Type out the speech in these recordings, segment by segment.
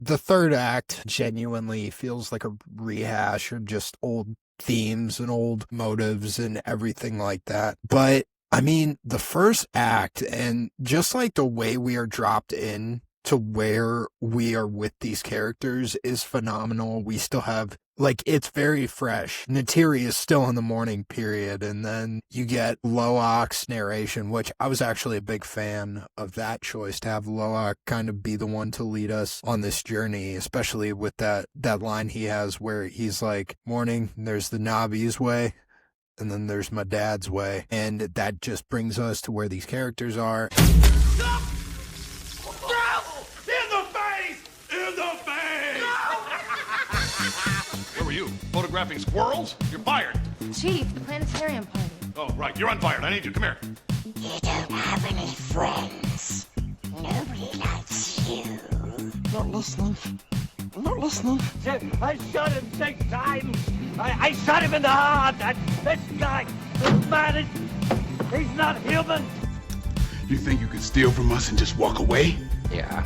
The third act genuinely feels like a rehash of just old themes and old motives and everything like that. But I mean, the first act and just like the way we are dropped in to where we are with these characters is phenomenal. We still have, like, it's very fresh. Natiri is still in the mourning period, and then you get Loak's narration, which I was actually a big fan of that choice, to have Loak kind of be the one to lead us on this journey, especially with that line he has where he's like, "Morning, there's the Navi's way, and then there's my dad's way," and that just brings us to where these characters are. Where were you? Photographing squirrels? You're fired. Chief, the planetarium party. Oh, right. You're unfired. I need you. Come here. You don't have any friends. Nobody likes you. Not listening. Not listening. I shot him 6 times. I shot him in the heart. This guy, this man, he's not human. You think you could steal from us and just walk away? Yeah.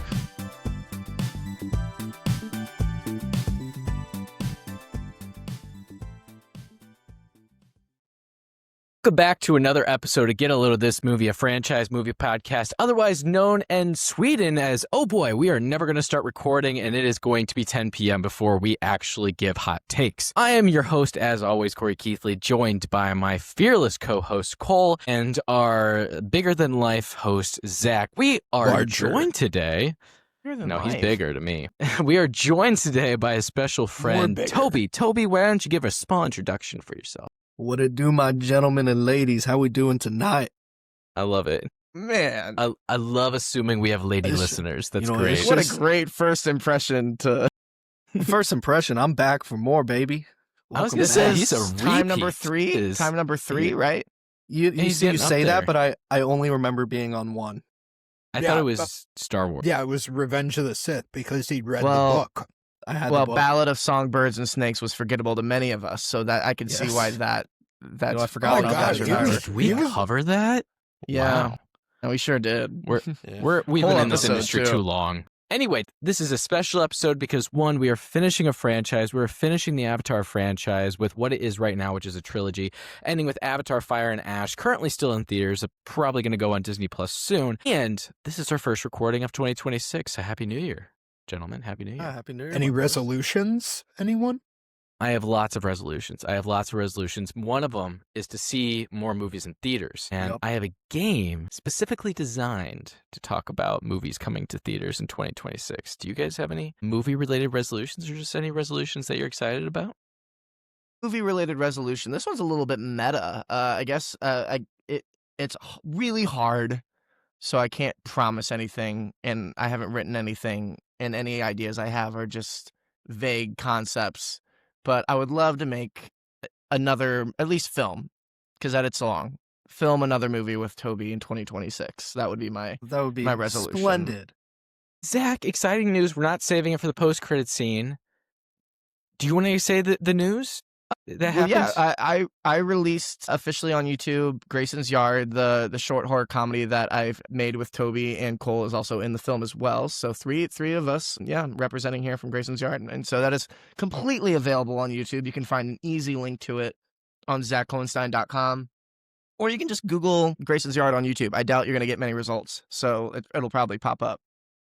Welcome back to another episode of Get a Load of This Movie, a franchise movie podcast, otherwise known in Sweden as, oh boy, we are never going to start recording, and it is going to be 10 p.m. before we actually give hot takes. I am your host, as always, Corey Keithley, joined by my fearless co-host, Cole, and our bigger-than-life host, Zach. We are joined today... No, he's bigger to me. We are joined today by a special friend, Toby. Toby, why don't you give a small introduction for yourself? What it do, my gentlemen and ladies? How we doing tonight? I love it. Man. I love assuming we have lady listeners. That's great. What a great first impression to... First impression, I'm back for more, baby. I was going to say, he's a time number three. Time number 3, right? You say that, but I only remember being on 1. I thought it was Star Wars. Yeah, it was Revenge of the Sith because he'd read the book. Ballad of Songbirds and Snakes was forgettable to many of us, so that I can see why that's I forgot about that. Did we cover that? Yeah. Wow. No, we sure did. We've been in this industry too long. Anyway, this is a special episode because, one, we are finishing a franchise. We're finishing the Avatar franchise with what it is right now, which is a trilogy, ending with Avatar Fire and Ash, currently still in theaters, probably going to go on Disney Plus soon. And this is our first recording of 2026. A Happy New Year, gentlemen. Happy New Year. Happy New Year. Any resolutions, anyone? I have lots of resolutions. One of them is to see more movies in theaters. And I have a game specifically designed to talk about movies coming to theaters in 2026. Do you guys have any movie-related resolutions or just any resolutions that you're excited about? Movie-related resolution. This one's a little bit meta. I guess it's really hard, so I can't promise anything, and I haven't written anything, and any ideas I have are just vague concepts. But I would love to make another, at least film, because that it's long. Film another movie with Toby in 2026. That would be my resolution. Splendid. Zach, exciting news. We're not saving it for the post-credit scene. Do you want to say the news that happens? Yeah, I released officially on YouTube Grayson's Yard, the short horror comedy that I've made with Toby, and Cole is also in the film as well. So three of us, representing here from Grayson's Yard. And so that is completely available on YouTube. You can find an easy link to it on zachcohenstein.com. Or you can just Google Grayson's Yard on YouTube. I doubt you're going to get many results, so it'll probably pop up.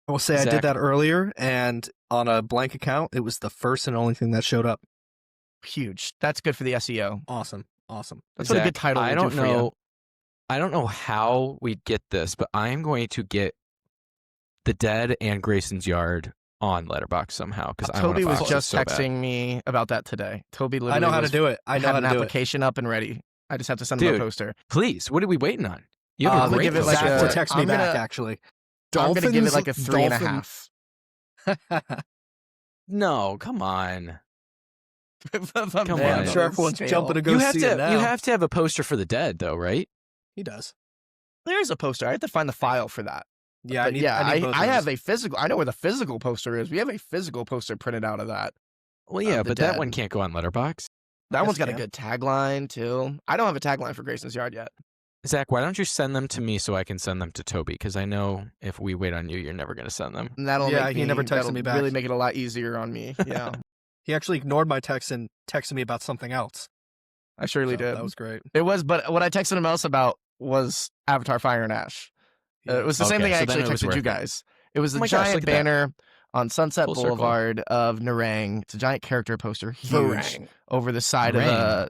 I will say Zach, I did that earlier, and on a blank account, it was the first and only thing that showed up. Huge. That's good for the SEO. Awesome. That's Zach, what a good title would do for you. I don't know how we get this, but I am going to get The Dead and Grayson's Yard on Letterboxd somehow. Because Toby was just texting me about that today. Toby literally I know how to do it. I know how to do it. An application up and ready. I just have to send him a poster. Please, what are we waiting on? You have a great give it like to text me back, actually. I'm going to give it like a 3.5. No, come on. Come on. Sharp one's jumping to go see it now. You have to have a poster for The Dead, though, right? He does. There's a poster. I have to find the file for that. Yeah, I have a physical. I know where the physical poster is. We have a physical poster printed out of that. Well, yeah, but that one can't go on Letterboxd. That one's got a good tagline, too. I don't have a tagline for Grayson's Yard yet. Zach, why don't you send them to me so I can send them to Toby? Because I know if we wait on you, you're never going to send them. And that'll make he never texted that'll me back. really make it a lot easier on me. Yeah, He actually ignored my text and texted me about something else. I surely So did. That was great. It was, but what I texted him else about was Avatar: Fire and Ash. It was the same thing I so then actually it was texted worth you it. guys. It was the Oh my gosh, giant look at that. banner on Sunset Full circle. Boulevard of Narang. It's a giant character poster, huge, Varang. over the side Narang. of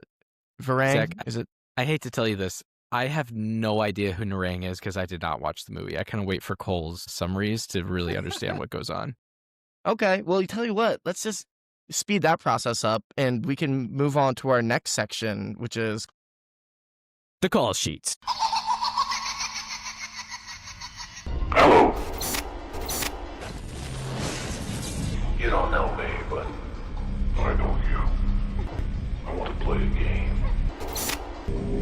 Varang. Zach, Is it? I hate to tell you this. I have no idea who Narang is because I did not watch the movie. I kind of wait for Cole's summaries to really understand what goes on. Okay, well, tell you what, let's just speed that process up, and we can move on to our next section, which is The call sheets. Hello. You don't know me, but I know you. I want to play a game.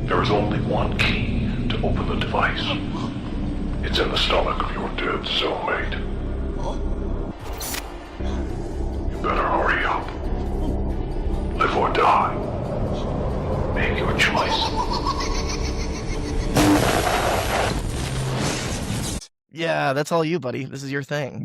There is only one key to open the device. It's in the stomach of your dead cellmate. You better hurry up. Live or die. Make your choice. yeah, that's all you, buddy. This is your thing.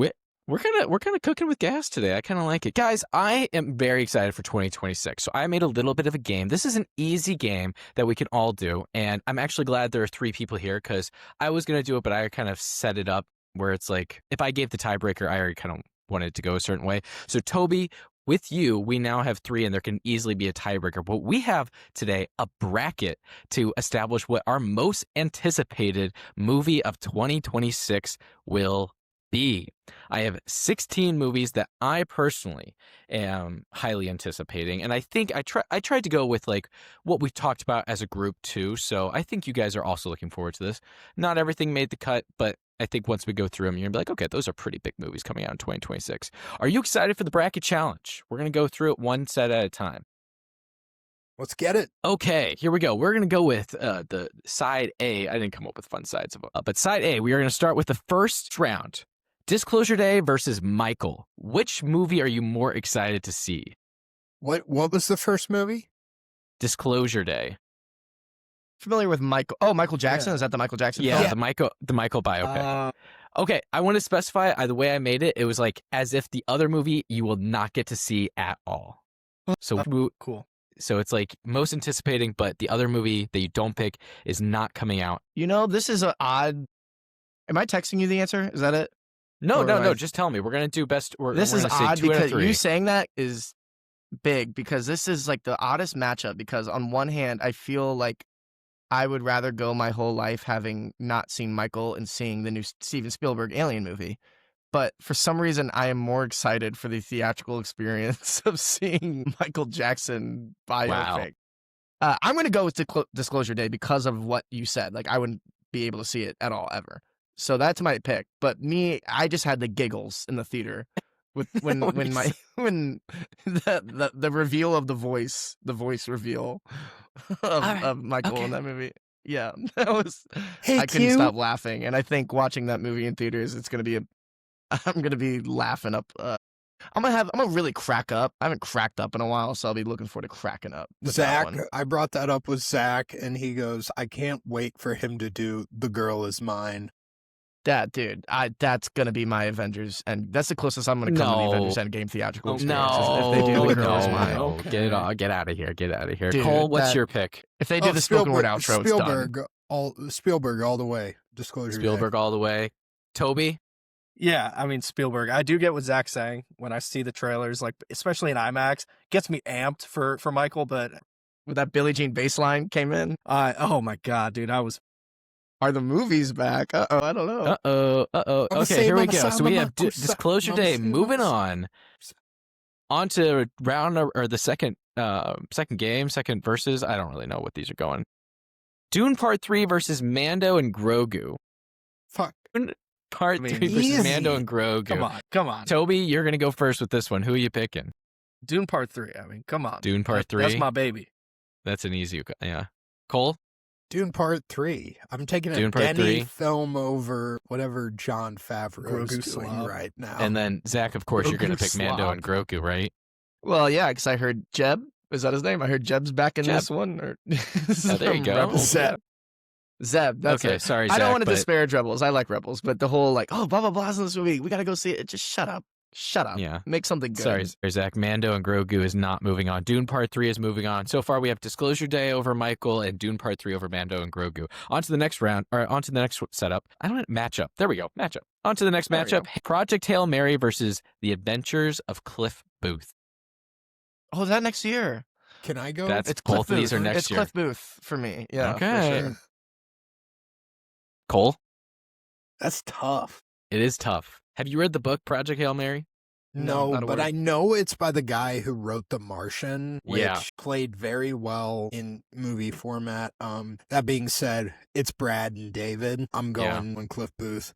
We're kind of cooking with gas today. I kind of like it. Guys, I am very excited for 2026. So I made a little bit of a game. This is an easy game that we can all do. And I'm actually glad there are 3 people here because I was going to do it, but I kind of set it up where it's like, if I gave the tiebreaker, I already kind of wanted it to go a certain way. So Toby, with you, we now have 3 and there can easily be a tiebreaker. But we have today a bracket to establish what our most anticipated movie of 2026 will be. I have 16 movies that I personally am highly anticipating, and I think I tried to go with like what we've talked about as a group too. So I think you guys are also looking forward to this. Not everything made the cut, but I think once we go through them, you're gonna be like, okay, those are pretty big movies coming out in 2026. Are you excited for the bracket challenge? We're gonna go through it one set at a time. Let's get it. Okay, here we go. We're going to go with the side A. I didn't come up with fun sides of it, but side A, we are going to start with the first round. Disclosure Day versus Michael. Which movie are you more excited to see? What was the first movie? Disclosure Day. Familiar with Michael? Oh, Michael Jackson? Yeah. Is that the Michael Jackson Yeah, film? the Michael biopic. Okay, I want to specify the way I made it. It was like as if the other movie you will not get to see at all. So Cool. So it's like most anticipating, but the other movie that you don't pick is not coming out. You know, this is an odd. Am I texting you the answer? Is that it? No, Or no, am no. I- Just tell me. We're gonna do best. This we're is gonna say odd 2 out of because 3. you saying that is big because this is like the oddest matchup because on one hand, I feel like I would rather go my whole life having not seen Michael and seeing the new Steven Spielberg Alien movie. But for some reason, I am more excited for the theatrical experience of seeing Michael Jackson biopic. I'm going to go with Disclosure Day because of what you said. Like, I wouldn't be able to see it at all, ever. So that's my pick. But me, I just had the giggles in the theater with when the reveal of the voice reveal of Michael in that movie. Yeah, that was. Hey, I couldn't Q. stop laughing, and I think watching that movie in theaters, I'm gonna be laughing up. I'm gonna really crack up. I haven't cracked up in a while, so I'll be looking forward to cracking up. with that Zach, one. I brought that up with Zach, and he goes, I can't wait for him to do The Girl Is Mine. That dude, that's gonna be my Avengers, and that's the closest I'm gonna come to the No. Avengers Endgame theatrical experience. No, if they do the no, Girl Is Mine. no. Okay. Get it all. Get out of here. Get out of here. Dude, Cole, what's that- your pick? If they do the spoken word outro, it's done. Spielberg all the way. Disclosure Day. Spielberg all the way. Toby. Yeah, I mean Spielberg. I do get what Zach's saying when I see the trailers, like especially in IMAX, gets me amped for Michael. But With that Billie Jean bass line came in. oh my god, dude, Are the movies back? I don't know. Okay, here we go. So we have Disclosure Day. Moving on. On to round or the second game, second versus. I don't really know what these are going. Dune Part 3 versus Mando and Grogu. Fuck. Dune Part 3 versus easy. Mando and Grogu. come on. Toby, you're going to go first with this one. Who are you picking? Dune Part 3. I mean, come on. Dune Part 3? That's my baby. That's an easy, yeah. Cole? Dune Part 3. I'm taking a Dune Part Denny 3. film over whatever John Favreau is Grogu doing slob. right now. And then, Zach, of course, you're going to Grogu pick Mando slob. and Grogu, right? Well, yeah, because I heard Jeb. Is that his name? I heard Jeb's back in Jeb. this one. Or there you some go. Rebels. Zeb. Zeb, that's Okay, it. sorry, I don't Zach, want to but- disparage Rebels. I like Rebels, but the whole like, oh, blah blah blah's in this movie. We gotta go see it. Just shut up. Shut up. Yeah. Make something good. Sorry, Zach. Mando and Grogu is not moving on. Dune Part 3 is moving on. So far, we have Disclosure Day over Michael and Dune Part 3 over Mando and Grogu. On to the next round, or on to the next setup. I don't know, matchup. There we go. Matchup. On to the next matchup. Project Hail Mary versus The Adventures of Cliff Booth. Oh, is that next year? Can I go? That's It's Cliff both of these Booth. are next It's year. Cliff Booth for me. Yeah. Okay. For sure. Cole, That's tough. it is tough. Have you read the book Project Hail Mary? No, not a but word. I know it's by the guy who wrote The Martian, which Yeah. played very well in movie format. That being said, it's Brad and David. I'm going on Cliff Booth.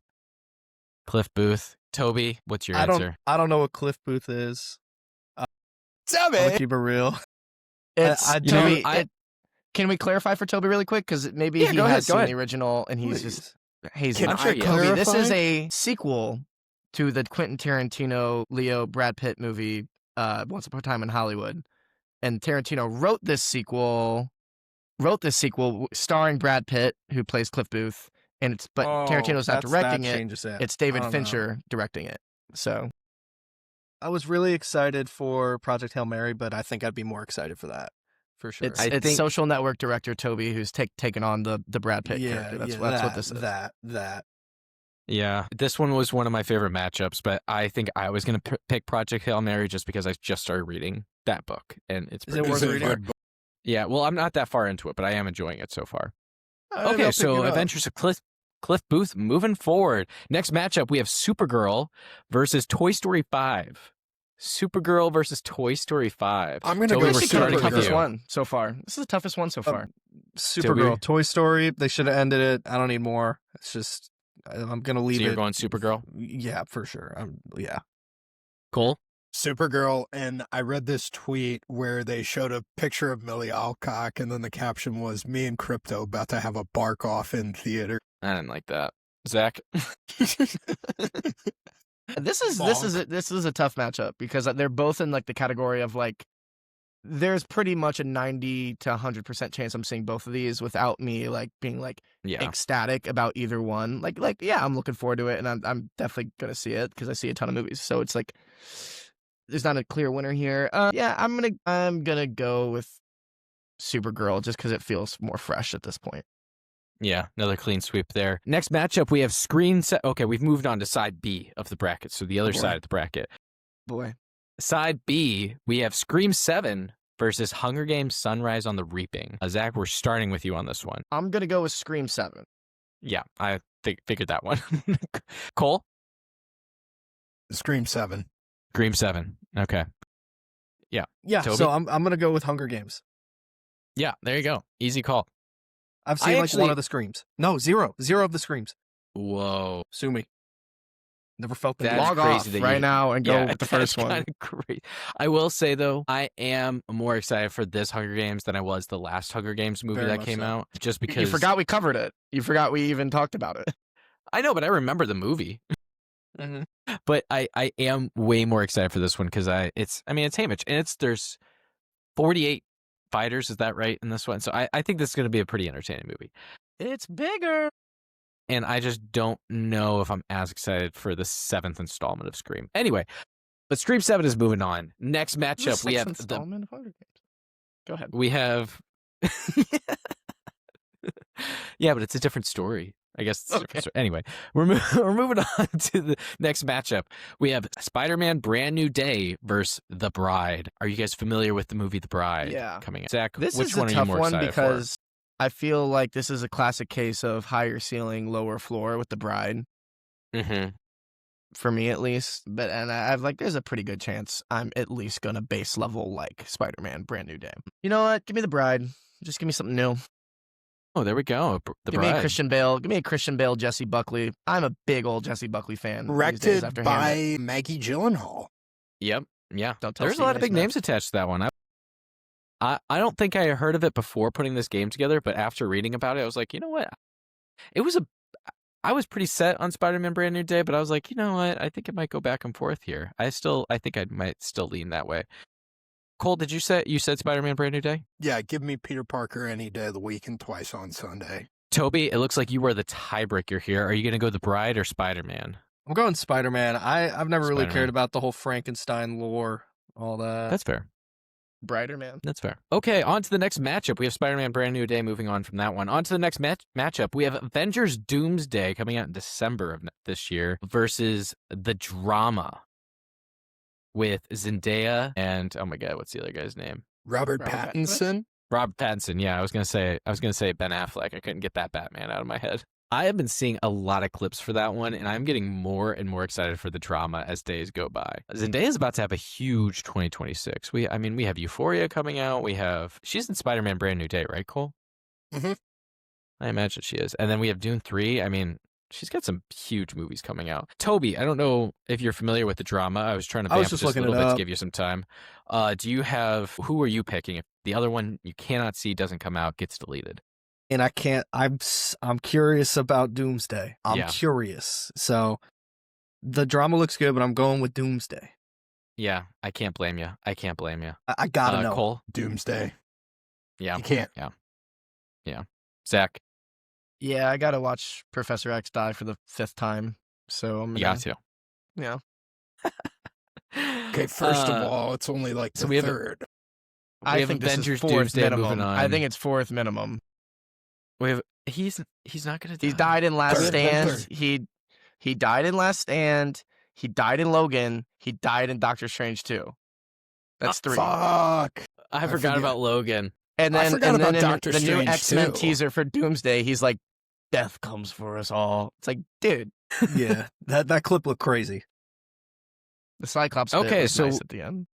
Cliff Booth. Toby, what's your I answer? don't know what Cliff Booth is. I'm Seven. gonna keep it real. It's I Toby. don't- Can we clarify for Toby really quick? Because maybe Yeah, he go ahead, has go seen ahead. the original and he's Please. just hazy. Can I'm sure I he is. Toby, this is clarify? a sequel to the Quentin Tarantino, Leo, Brad Pitt movie, Once Upon a Time in Hollywood. And Tarantino wrote this sequel starring Brad Pitt, who plays Cliff Booth. And Tarantino's not directing that it. changes it. It's David I don't know. Fincher directing it. So I was really excited for Project Hail Mary, but I think I'd be more excited for that, for sure. it's I think- Social Network director Toby who's taken on the Brad Pitt character. That's what this is. That. Yeah, this one was one of my favorite matchups, but I think I was going to pick Project Hail Mary just because I just started reading that book, and it's Is it pretty worth good. reading? Yeah, well, I'm not that far into it, but I am enjoying it so far. I'll Okay, pick so it up. Adventures of Cliff Booth moving forward. Next matchup, we have Supergirl versus Toy Story 5. Supergirl versus Toy Story 5. I'm gonna Toby, go we're This is the starting with toughest you. one so far. This is the toughest one so far. Supergirl, Toy Story. They should have ended it. I don't need more. It's just I'm gonna leave So it. you're going Supergirl? Yeah, for sure. Yeah. Cole? Supergirl, and I read this tweet where they showed a picture of Millie Alcock, and then the caption was "Me and Crypto about to have a bark off in theater." I didn't like that. Zach? This is a tough matchup because they're both in like the category of like there's pretty much a 90 to 100% chance I'm seeing both of these without me like being like Yeah. ecstatic about either one. Like yeah, I'm looking forward to it and I'm definitely going to see it because I see a ton of movies. So it's like there's not a clear winner here. Yeah, I'm going to go with Supergirl just cuz it feels more fresh at this point. Yeah, another clean sweep there. Next matchup, we have Screen Set. Okay, we've moved on to side B of the bracket, so the other boy. side of the bracket. Boy. Side B, we have Scream 7 versus Hunger Games Sunrise on the Reaping. Zach, we're starting with you on this one. I'm going to go with Scream 7. Yeah, I figured that one. Cole? Scream 7. Scream 7. Okay. Yeah. Toby? So I'm gonna go with Hunger Games. Yeah, there you go. Easy call. I've seen actually- one of the screams. No, zero of the screams. Whoa. Sue me. Never felt the That's need. Log crazy off that right you- now and go with the first one. Kind of great. I will say though, I am more excited for this Hunger Games than I was the last Hunger Games movie Very that much came so. out. Just because You forgot we covered it. You forgot we even talked about it. I know, but I remember the movie. Mhm. But I am way more excited for this one because it's Haymitch and there's 48 fighters, is that right, in this one? So I think this is going to be a pretty entertaining movie. It's bigger. And I just don't know if I'm as excited for the 7th installment of Scream. Anyway, but Scream 7 is moving on. Next matchup, we have installment of Hunger Games. Go ahead. we have yeah, but it's a different story. I guess it's a different story. Anyway, we're moving on to the next matchup. We have Spider-Man Brand New Day versus The Bride. Are you guys familiar with the movie The Bride? Yeah. Coming in. Zach, This which is one a are you tough more one excited because I feel like this is a classic case of higher ceiling, lower floor with The Bride. for? Mm-hmm. For me, at least. But I've like, there's a pretty good chance I'm at least gonna base level like Spider-Man Brand New Day. You know what? Give me The Bride. Just give me something new. Oh, there we go. The Give me Bride. a Christian Bale. Give me a Christian Bale, Jesse Buckley. I'm a big old Jesse Buckley fan. these days Directed after by Hamlet. Maggie Gyllenhaal. Yep. Yeah. Don't tell There's a lot Stephen of big A. Smith. names attached to that one. I don't think I heard of it before putting this game together, but after reading about it, I was like, you know what? I was pretty set on Spider-Man Brand New Day, but I was like, you know what? I think it might go back and forth here. I think I might still lean that way. Cole, you said Spider-Man Brand New Day? Yeah, give me Peter Parker any day of the week and twice on Sunday. Toby, it looks like you are the tiebreaker here. Are you going to go The Bride or Spider-Man? I'm going Spider-Man. I've never really Spider-Man. cared about the whole Frankenstein lore, all that. That's fair. Brighter man. That's fair. Okay, on to the next matchup. We have Spider-Man Brand New Day moving on from that one. On to the next matchup. We have Avengers Doomsday coming out in December of this year versus The Drama with Zendaya and, oh my God, what's the other guy's name? Robert Pattinson? Robert Pattinson. Yeah, I was gonna say Ben Affleck. I couldn't get that Batman out of my head. I have been seeing a lot of clips for that one, and I'm getting more and more excited for The Drama as days go by. Zendaya is about to have a huge 2026. We have Euphoria coming out. She's in Spider-Man Brand New Day, right, Cole? Mm-hmm. I imagine she is. And then we have Dune 3. I mean, she's got some huge movies coming out. Toby, I don't know if you're familiar with The Drama. I was trying to vamp just a little bit to give you some time. Who are you picking? If the other one you cannot see doesn't come out, gets deleted. And I'm curious about Doomsday. I'm curious. So The Drama looks good, but I'm going with Doomsday. Yeah, I can't blame you. I gotta know. Cole? Doomsday. Yeah. You can't. Yeah. Zach? Yeah, I gotta watch Professor X die for the 5th time. So I'm gonna... You got to. Yeah. Okay, first of all, it's only like the third. I think this is 4th minimum. I think it's 4th minimum. He's not gonna die. He died in Last Third. Stand. He died in Last Stand. He died in Logan. He died in Doctor Strange 2. That's 3. Fuck. I forgot about Logan. And then, in Doctor the new Strange X-Men 2. teaser for Doomsday, he's like, "Death comes for us all." It's like, dude. Yeah, that clip looked crazy. The Cyclops bit was nice at the end.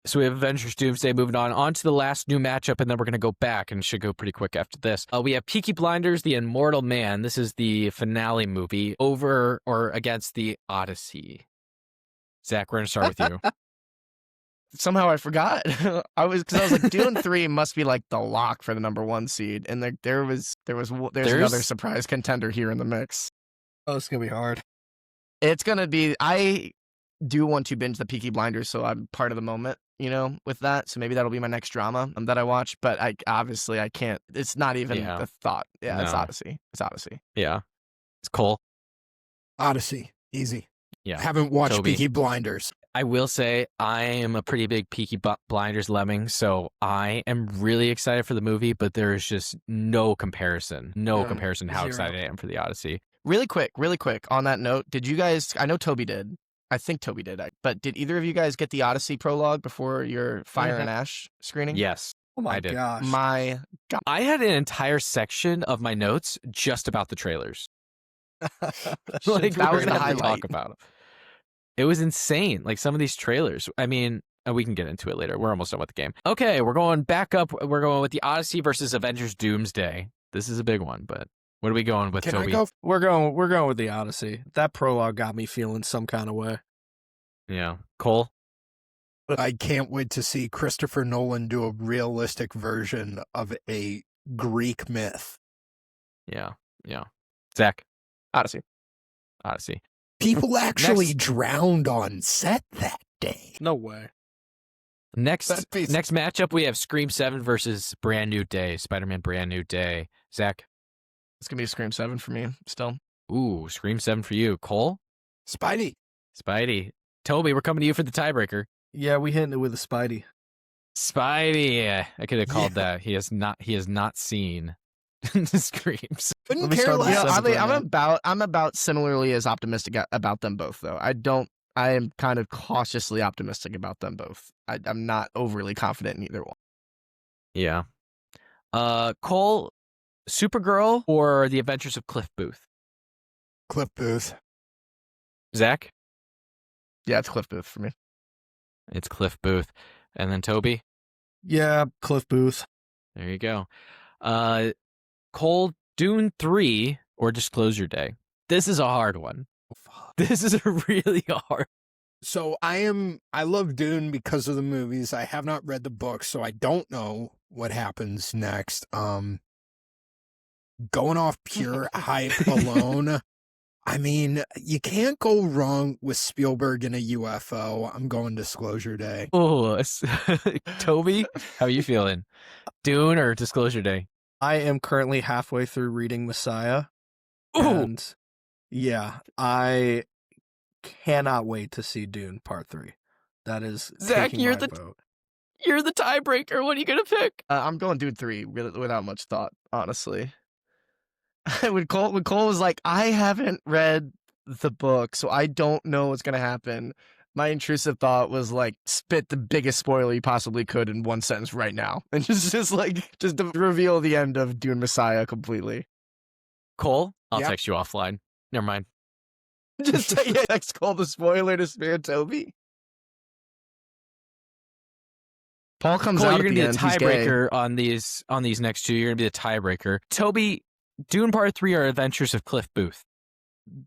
So we have Avengers Doomsday moving on to the last new matchup, and then we're going to go back, and it should go pretty quick after this. We have Peaky Blinders, The Immortal Man. This is the finale movie over or against The Odyssey. Zach, we're going to start with you. Somehow I forgot. I was like, Dune 3 must be like the lock for the #1 seed, and there's another surprise contender here in the mix. Oh, it's gonna be hard. It's gonna be. I do want to binge the Peaky Blinders, so I'm part of the moment, with that. So maybe that'll be my next drama that I watch. But I can't. It's not even a thought. Yeah, no. It's Odyssey. Yeah, it's Cole. Odyssey, easy. Yeah, I haven't watched Toby. Peaky Blinders. I will say I am a pretty big Peaky Blinders lemming, so I am really excited for the movie, but there is just no comparison how excited I am for the Odyssey. Really quick on that note, did you guys, I know Toby did, I think Toby did, but did either of you guys get the Odyssey prologue before your Fire and Ash screening? Yes. Oh my I did. gosh. My God. I had an entire section of my notes just about the trailers. Like, that was the highlight. highlight. Talk about them. It was insane. Like some of these trailers. I mean, we can get into it later. We're almost done with the game. Okay, we're going back up. We're going with the Odyssey versus Avengers Doomsday. This is a big one, but what are we going with, Toby? We're going with the Odyssey. That prologue got me feeling some kind of way. Yeah. Cole? I can't wait to see Christopher Nolan do a realistic version of a Greek myth. Yeah. Zach? Odyssey. People actually drowned on set that day. No way. Next matchup, we have Scream 7 versus Brand New Day. Spider-Man Brand New Day. Zach? It's going to be Scream 7 for me still. Ooh, Scream 7 for you. Cole? Spidey. Toby, we're coming to you for the tiebreaker. Yeah, we hitting it with a Spidey. Spidey. I could have called that. He has not seen the Screams. Couldn't care less. I'm about similarly as optimistic about them both, though. I am kind of cautiously optimistic about them both. I'm not overly confident in either one. Yeah. Cole, Supergirl or The Adventures of Cliff Booth? Cliff Booth. Zach? Yeah, it's Cliff Booth for me. It's Cliff Booth. And then Toby? Yeah, Cliff Booth. There you go. Cole, Dune 3 or Disclosure Day? This is a hard one. This is a really hard. So I love Dune because of the movies. I have not read the book, so I don't know what happens next. Going off pure hype alone, I mean, you can't go wrong with Spielberg in a UFO. I'm going Disclosure Day. Oh, Toby, how are you feeling? Dune or Disclosure Day? I am currently halfway through reading Messiah. Ooh. And yeah, I cannot wait to see Dune Part 3. That is Zach, taking my vote. You're the tiebreaker. What are you gonna pick? I'm going Dune 3 without much thought, honestly. when Cole was like, I haven't read the book, so I don't know what's gonna happen. My intrusive thought was like, spit the biggest spoiler you possibly could in one sentence right now, and just to reveal the end of Dune Messiah completely. Cole, I'll Yep. text you offline. Never mind. Just text Cole the spoiler to spare Toby. Paul comes Cole, out you're at gonna the be end. the He's gay. tiebreaker on these next two. You're gonna be the tiebreaker. Toby, Dune Part 3 or Adventures of Cliff Booth?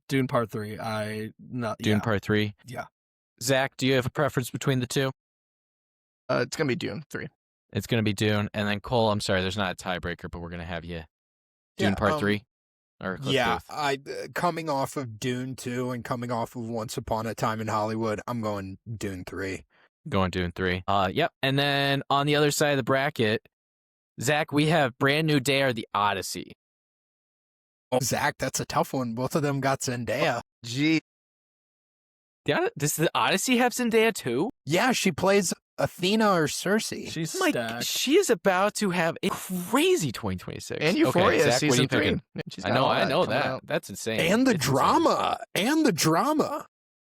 Dune Part 3. Dune Part 3. Yeah. Zach, do you have a preference between the two? It's gonna be Dune 3. It's gonna be Dune, and then Cole. I'm sorry, there's not a tiebreaker, but we're gonna have you Dune Yeah, Part 3 or Cliff Yeah, Booth. coming off of Dune 2 and coming off of Once Upon a Time in Hollywood, I'm going Dune 3. Going Dune 3. Yep. And then on the other side of the bracket, Zach, we have Brand New Day or The Odyssey. Oh, Zach, that's a tough one. Both of them got Zendaya. Gee. Does The Odyssey have Zendaya too? Yeah, she plays Athena or Cersei. She's Stacked. She is about to have a crazy 2026. And Euphoria okay, Zach, season what are you 3. picking? I know that. Out. That's insane. And the It's drama. And the drama.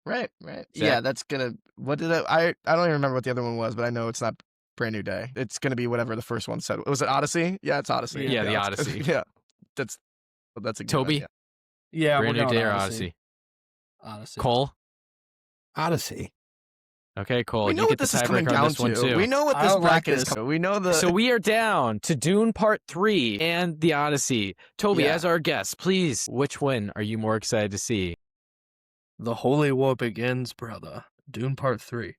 Right. Zach? Yeah, that's gonna. What did I don't even remember what the other one was, but I know it's not Brand New Day. It's gonna be whatever the first one said. Was it Odyssey? Yeah, it's Odyssey. Yeah, The Odyssey. Yeah, that's a good Toby? idea. Yeah, Brand we're New going Day or Odyssey. Odyssey? Cole? Odyssey. Okay, Cole. We know you what get the this is coming tiebreaker on down this one to. too. We know what I this don't like bracket is this. coming. We know the. So we are down to Dune Part 3 and The Odyssey. Toby, Yeah. as our guest, please, which one are you more excited to see? The Holy War begins, brother. Dune Part 3.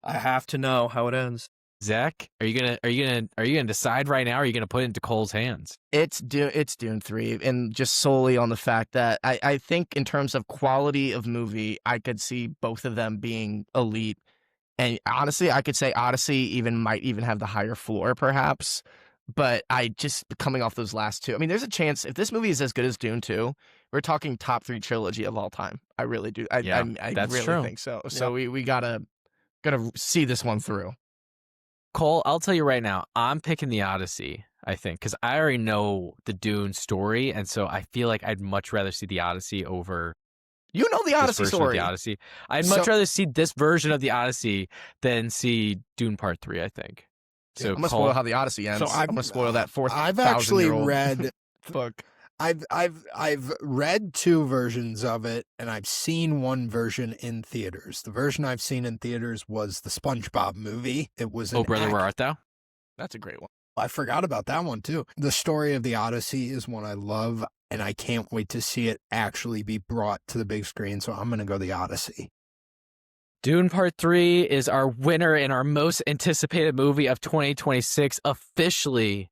I have to know how it ends. Zach, are you gonna decide right now, or are you gonna put it into Cole's hands? It's Dune 3, and just solely on the fact that I think in terms of quality of movie, I could see both of them being elite. And honestly, I could say Odyssey might even have the higher floor, perhaps. But I just coming off those last two. I mean, there's a chance if this movie is as good as Dune 2, we're talking top 3 trilogy of all time. I really do. I that's really true. think so. So we gotta see this one through. Cole, I'll tell you right now, I'm picking The Odyssey, I think, because I already know the Dune story, and so I feel like I'd much rather see The Odyssey over You know the this Odyssey version story. of The Odyssey. I'd much rather see this version of The Odyssey than see Dune Part 3, I think. So I'm gonna Cole, spoil how the Odyssey ends. I'm gonna spoil that I've actually 4,000-year-old read book. I've read 2 versions of it, and I've seen one version in theaters. The version I've seen in theaters was the SpongeBob movie. It was Oh Brother, Where Art Thou? That's a great one. I forgot about that one too. The story of the Odyssey is one I love, and I can't wait to see it actually be brought to the big screen. So I'm going to go the Odyssey. Dune Part 3 is our winner and our most anticipated movie of 2026, officially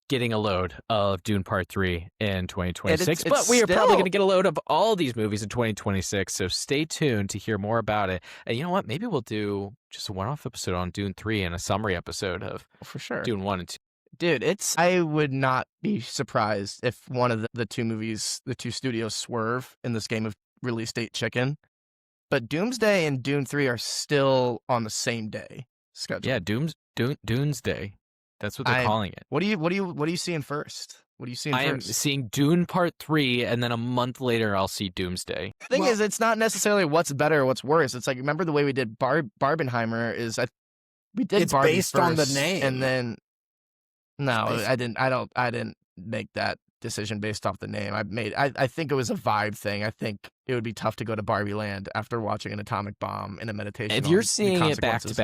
getting a load of Dune Part 3 in 2026. It's But we are probably still- going to get a load of all these movies in 2026, so stay tuned to hear more about it. And you know what? Maybe we'll do just a one-off episode on Dune 3 and a summary episode of For sure. Dune 1 and 2. Dude, I would not be surprised if one of the two movies, the two studios swerve in this game of release date chicken. But Doomsday and Dune 3 are still on the same day schedule. Yeah, Dune's Day. That's what they're calling it. What are you seeing first? What are you seeing I am first? seeing Dune Part 3, and then a month later, I'll see Doomsday. The thing is, it's not necessarily what's better or what's worse. It's like, remember the way we did Barbenheimer is we did It's Barbie based on the first, name. and then no, Based- I didn't make that decision based off the name. I think it was a vibe thing. I think it would be tough to go to Barbie Land after watching an atomic bomb in a meditation. If on you're the seeing it back to consequences.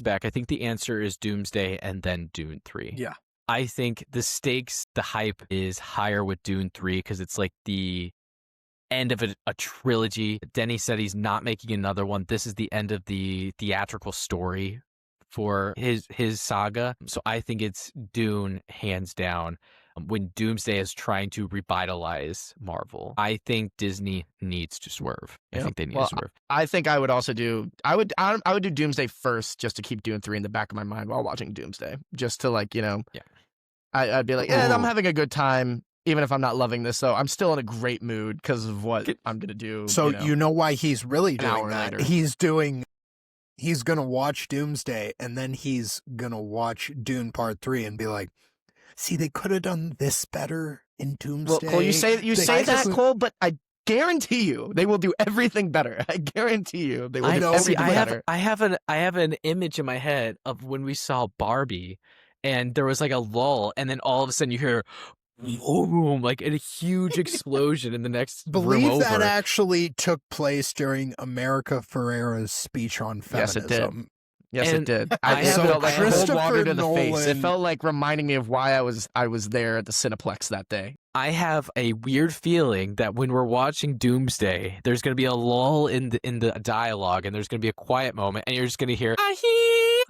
back, I think the answer is Doomsday and then Dune 3. Yeah. I think the stakes, the hype is higher with Dune 3 because it's like the end of a trilogy. Denny said he's not making another one. This is the end of the theatrical story for his saga. So I think it's Dune hands down. When Doomsday is trying to revitalize Marvel, I think Disney needs to swerve. I think they need to swerve. I think I would also do I would do Doomsday first just to keep Dune 3 in the back of my mind while watching Doomsday. Just to I'd be like, yeah, I'm having a good time. Even if I'm not loving this, though, I'm still in a great mood because of what I'm going to do. So you know why he's really doing that? Later. He's going to watch Doomsday, and then he's going to watch Dune Part 3 and be like, see, they could have done this better in Doomsday. Well, Cole, you say that, Cole, but I guarantee you they will do everything better. I guarantee you they will do everything better. I have an image in my head of when we saw Barbie, and there was like a lull, and then all of a sudden you hear boom, like a huge explosion in the next Believe room over. that actually took place during America Ferrera's speech on feminism. Yes, it did. Yes, And it did. I It so felt like cold water to the face. It Nolan- felt like reminding me of why I was there at the Cineplex that day. I have a weird feeling that when we're watching Doomsday, there's going to be a lull in the dialogue, and there's going to be a quiet moment, and you're just going to hear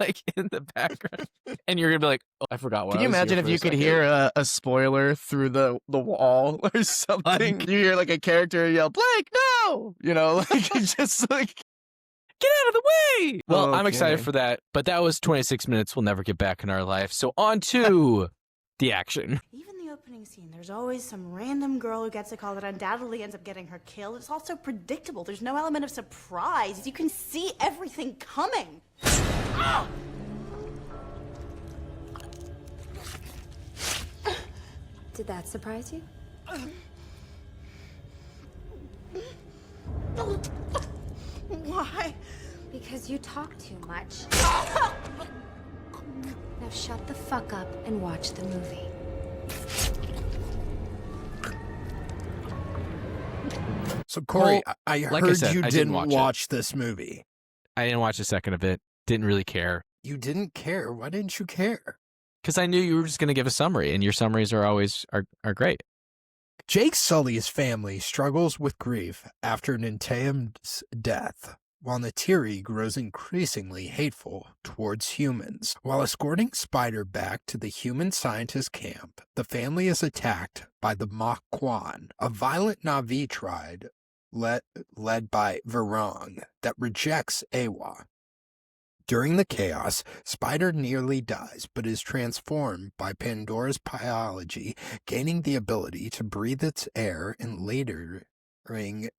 like in the background, and you're going to be like, "Oh, I forgot what." Can you imagine if you could hear a spoiler through the wall or something? You hear like a character yell, "Blake, no!" You know, like it's just like. Get out of the way! Well, I'm excited Okay. for that, but that was 26 minutes we'll never get back in our life. So on to the action. Even the opening scene, there's always some random girl who gets a call that undoubtedly ends up getting her killed. It's also predictable. There's no element of surprise. You can see everything coming. Did that surprise you? Why? Because you talk too much. Now shut the fuck up and watch the movie. So Corey, I like I heard said, you I didn't didn't watch it. watch this movie. I didn't watch a second of it. Didn't really care. You didn't care. Why didn't you care? Because I knew you were just going to give a summary, and your summaries are always are great. Jake Sully's family struggles with grief after Ninteum's death, while Natiri grows increasingly hateful towards humans. While escorting Spider back to the human scientist camp, the family is attacked by the Mach Kwan, a violent Na'vi tribe led by Varong that rejects Awa. During the chaos, Spider nearly dies, but is transformed by Pandora's biology, gaining the ability to breathe its air and later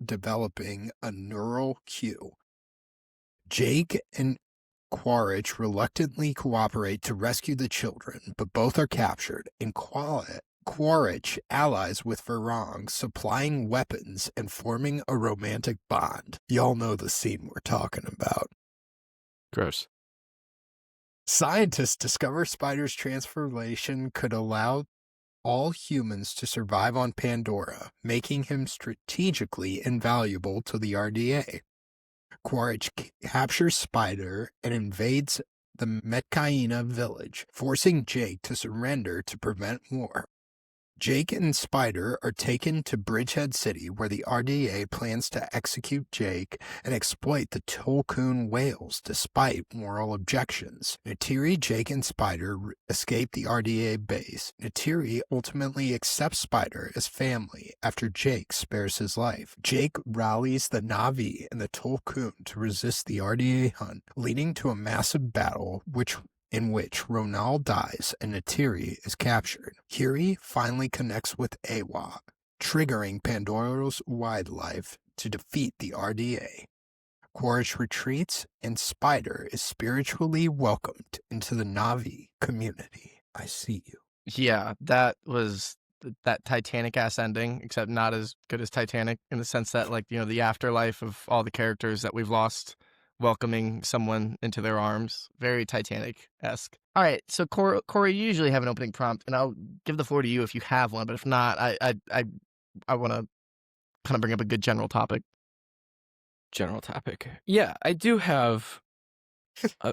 developing a neural cue. Jake and Quaritch reluctantly cooperate to rescue the children, but both are captured, and Quaritch allies with Varong, supplying weapons and forming a romantic bond. Y'all know the scene we're talking about. Gross. Scientists discover Spider's transformation could allow all humans to survive on Pandora, making him strategically invaluable to the RDA. Quaritch captures Spider and invades the Metkaina village, forcing Jake to surrender to prevent war. Jake and Spider are taken to Bridgehead City, where the RDA plans to execute Jake and exploit the Tolkien whales despite moral objections. Natiri, Jake, and Spider escape the RDA base. Natiri ultimately accepts Spider as family after Jake spares his life. Jake rallies the Na'vi and the Tolkien to resist the RDA hunt, leading to a massive battle in which Ronald dies and Natiri is captured. Kiri finally connects with Awa, triggering Pandora's wildlife to defeat the RDA. Quaritch retreats, and Spider is spiritually welcomed into the Na'vi community. I see you. Yeah, that was that Titanic-ass ending, except not as good as Titanic in the sense that, like, you know, the afterlife of all the characters that we've lost, welcoming someone into their arms. Very Titanic-esque. All right, so Corey, you usually have an opening prompt, and I'll give the floor to you if you have one, but if not, I want to kind of bring up a good general topic. General topic. Yeah, I do have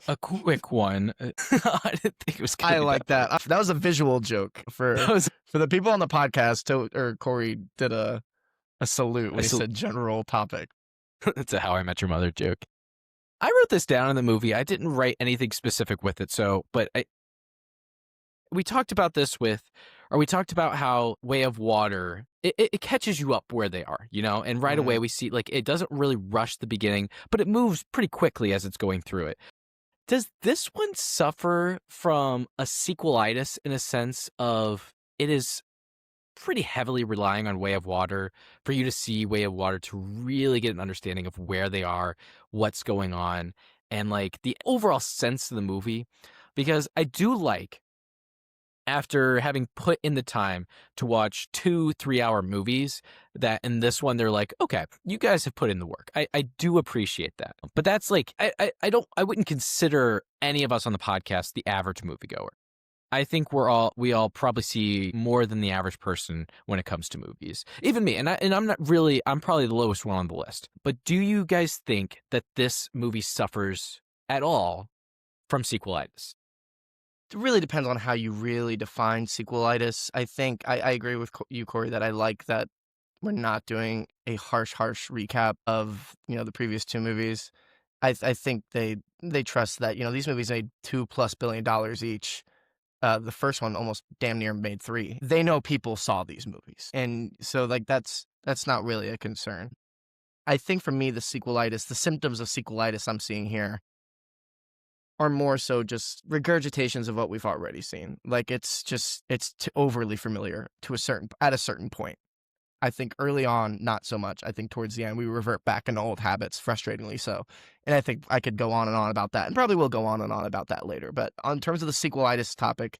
a quick one. I didn't think it was gonna I be like that. That was a visual joke for was- the people on the podcast. Corey did a salute when he said general topic. That's a How I Met Your Mother joke. I wrote this down in the movie. I didn't write anything specific with it, we talked about we talked about how Way of Water, it catches you up where they are, you know, and right away we see, like, it doesn't really rush the beginning, but it moves pretty quickly as it's going through it. Does this one suffer from a sequelitis in a sense of it is pretty heavily relying on Way of Water for you to see Way of Water to really get an understanding of where they are, what's going on, and like the overall sense of the movie? Because I do like, after having put in the time to watch 2 3-hour movies, that in this one they're like, okay, you guys have put in the work. I do appreciate that. But that's like, I wouldn't consider any of us on the podcast the average moviegoer. I think we all probably see more than the average person when it comes to movies. Even me, and I'm probably the lowest one on the list. But do you guys think that this movie suffers at all from sequelitis? It really depends on how you really define sequelitis. I think I agree with you, Corey, that I like that we're not doing a harsh recap of the previous two movies. I think they trust that these movies made $2+ billion each. The first one almost damn near made 3. They know people saw these movies, and so like that's not really a concern. I think for me, the symptoms of sequelitis I'm seeing here are more so just regurgitations of what we've already seen. Like it's overly familiar at a certain point. I think early on, not so much. I think towards the end, we revert back into old habits, frustratingly so. And I think I could go on and on about that, and probably will go on and on about that later. But in terms of the sequelitis topic,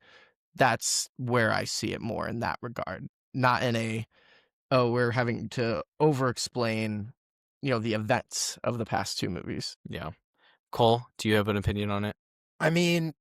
that's where I see it more in that regard. Not in we're having to over-explain, the events of the past two movies. Yeah. Cole, do you have an opinion on it? I mean,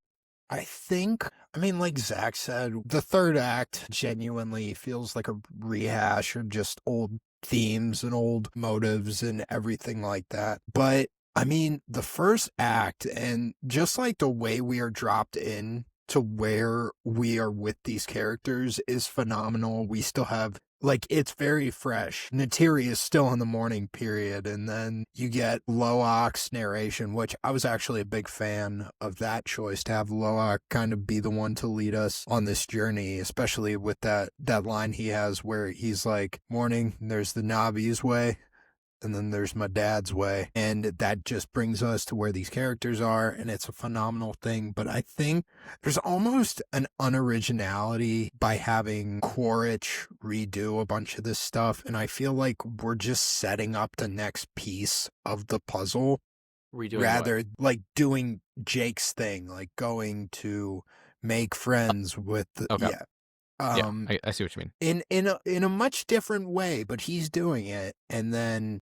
like Zach said, the third act genuinely feels like a rehash of just old themes and old motives and everything like that. But I mean, the first act, and just like the way we are dropped in to where we are with these characters, is phenomenal. We still have, like, it's very fresh. Natiri is still in the mourning period, and then you get Loak's narration, which I was actually a big fan of that choice, to have Loak kind of be the one to lead us on this journey, especially with that line he has where he's like, "Morning, there's the Navi's way, and then there's my dad's way." And that just brings us to where these characters are, and it's a phenomenal thing. But I think there's almost an unoriginality by having Quaritch redo a bunch of this stuff, and I feel like we're just setting up the next piece of the puzzle. Redoing rather what? like doing Jake's thing, like going to make friends with the, Okay. yeah. I see what you mean. In a much different way, but he's doing it, and then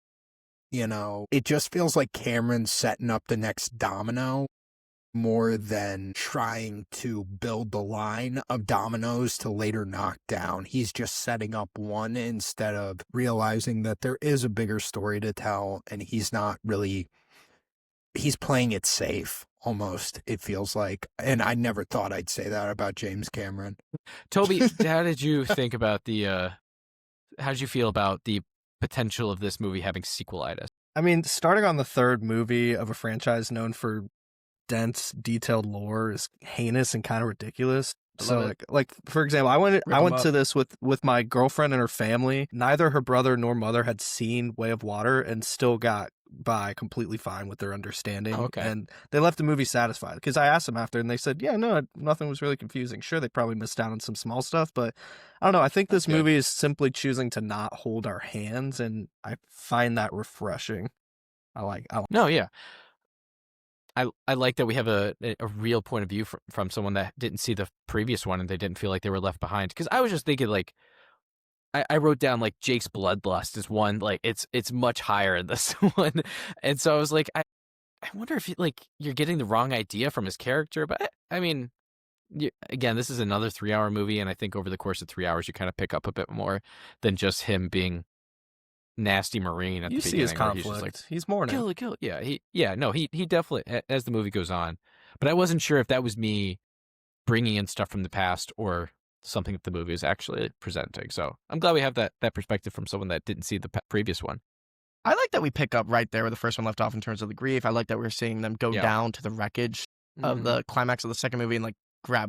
it just feels like Cameron's setting up the next domino more than trying to build the line of dominoes to later knock down. He's just setting up one instead of realizing that there is a bigger story to tell, and he's playing it safe, almost, it feels like. And I never thought I'd say that about James Cameron. Toby, how did you think about how did you feel about the potential of this movie having sequelitis? I mean, starting on the third movie of a franchise known for dense, detailed lore is heinous and kind of ridiculous. So, like for example, I went to this with my girlfriend and her family. Neither her brother nor mother had seen Way of Water, and still got by completely fine with their understanding. Oh, okay. And they left the movie satisfied, because I asked them after, and they said, yeah, no, nothing was really confusing. Sure, they probably missed out on some small stuff, but I don't know. I think this movie is simply choosing to not hold our hands, and I find that refreshing. I like. No, yeah. I like that we have a real point of view from someone that didn't see the previous one and they didn't feel like they were left behind. Because I was just thinking, like, I wrote down, like, Jake's bloodlust is one, like, it's much higher in this one. And so I was like, I wonder if you're getting the wrong idea from his character. But I mean, again, this is another 3-hour movie, and I think over the course of 3 hours you kind of pick up a bit more than just him being nasty Marine at the beginning. You see his conflict. He's just like, he's mourning. Kill. Yeah, he definitely, as the movie goes on. But I wasn't sure if that was me bringing in stuff from the past or something that the movie is actually presenting. So I'm glad we have that perspective from someone that didn't see the previous one. I like that we pick up right there where the first one left off in terms of the grief. I like that we're seeing them go down to the wreckage of the climax of the second movie and like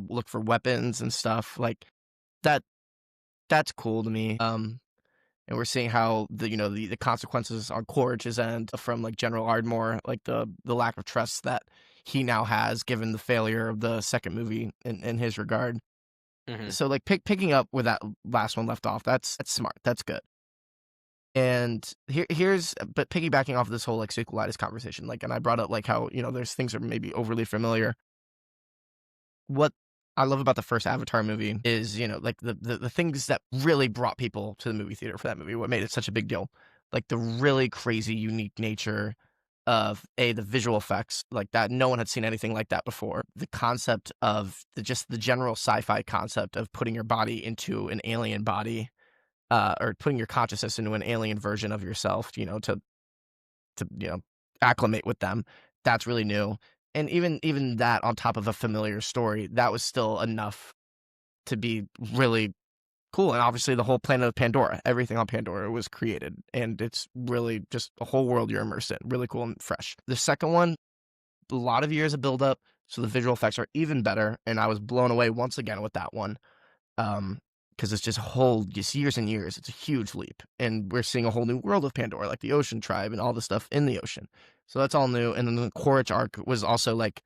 look for weapons and stuff like that. That's cool to me. And we're seeing how the consequences on Quaritch's end from like General Ardmore, like the lack of trust that he now has, given the failure of the second movie in his regard. So like picking up where that last one left off, that's smart. That's good. And but piggybacking off of this whole like sequelitis conversation, like, and I brought up like how, there's things that are maybe overly familiar. What I love about the first Avatar movie is, like the things that really brought people to the movie theater for that movie, what made it such a big deal, like the really crazy, unique nature of the visual effects, like that no one had seen anything like that before. The concept of just the general sci-fi concept of putting your body into an alien body, or putting your consciousness into an alien version of yourself, to acclimate with them. That's really new. And even that on top of a familiar story, that was still enough to be really cool. And obviously the whole planet of Pandora, everything on Pandora was created, and it's really just a whole world you're immersed in. Really cool and fresh. The second one, a lot of years of build up, so the visual effects are even better, and I was blown away once again with that one. Because it's just years and years. It's a huge leap, and we're seeing a whole new world of Pandora, like the Ocean Tribe and all the stuff in the ocean. So that's all new. And then the Quaritch arc was also, like,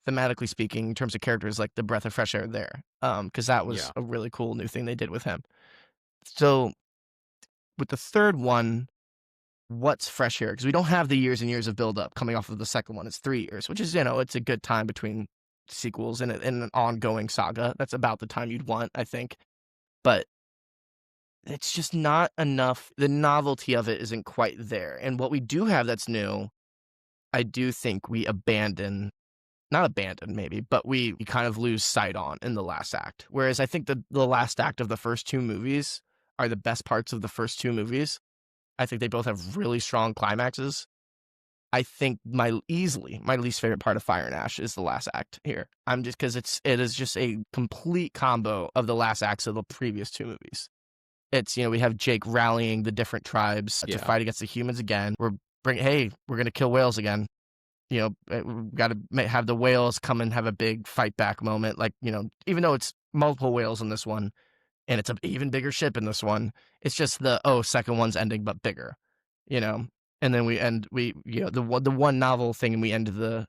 thematically speaking, in terms of characters, like the breath of fresh air there. Because that was a really cool new thing they did with him. So with the third one, what's fresh here? Because we don't have the years and years of build up coming off of the second one. It's 3 years, which is, it's a good time between sequels and an ongoing saga. That's about the time you'd want, I think. But it's just not enough. The novelty of it isn't quite there. And what we do have that's new, I do think we not abandon maybe, but we kind of lose sight on in the last act. Whereas I think the last act of the first two movies are the best parts of the first two movies. I think they both have really strong climaxes. I think my least favorite part of Fire and Ash is the last act here. Because it is just a complete combo of the last acts of the previous two movies. It's, we have Jake rallying the different tribes to fight against the humans again. We're going to kill whales again. We've got to have the whales come and have a big fight back moment. Like, even though it's multiple whales in this one, and it's an even bigger ship in this one, it's just second one's ending, but bigger, And then the one novel thing, and we end the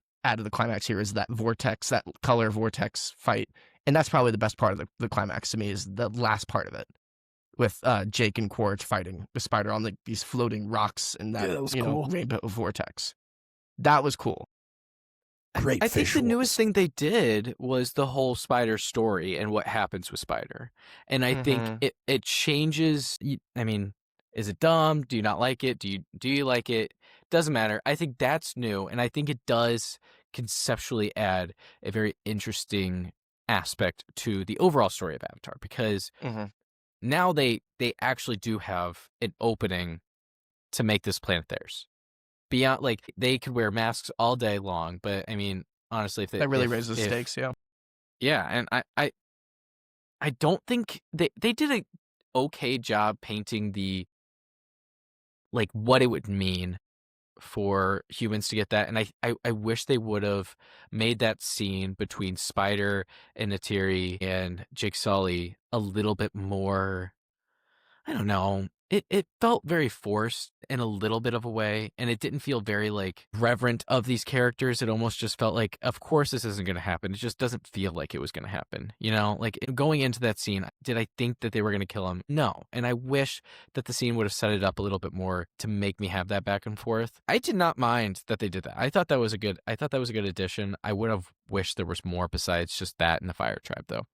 climax here is that vortex, that color vortex fight. And that's probably the best part of the climax to me, is the last part of it with Jake and Quaritch fighting the spider on these floating rocks and that was cool. Rainbow vortex. That was cool. Great. I think the newest thing they did was the whole Spider story and what happens with Spider. And I think it changes. I mean, is it dumb? Do you not like it? Do you like it? Doesn't matter. I think that's new, and I think it does conceptually add a very interesting aspect to the overall story of Avatar, because now they actually do have an opening to make this planet theirs. Beyond, like, they could wear masks all day long, but I mean, honestly, that really raises the stakes. Yeah, and I don't think they did a okay job painting the, like, what it would mean for humans to get that. And I wish they would have made that scene between Spider and Neytiri and Jake Sully a little bit more, I don't know. It felt very forced in a little bit of a way, and it didn't feel very, like, reverent of these characters. It almost just felt like, of course this isn't going to happen. It just doesn't feel like it was going to happen. Like, going into that scene, did I think that they were going to kill him? No. And I wish that the scene would have set it up a little bit more to make me have that back and forth. I did not mind that they did that. I thought that was a good addition. I would have wished there was more besides just that in the Fire Tribe, though.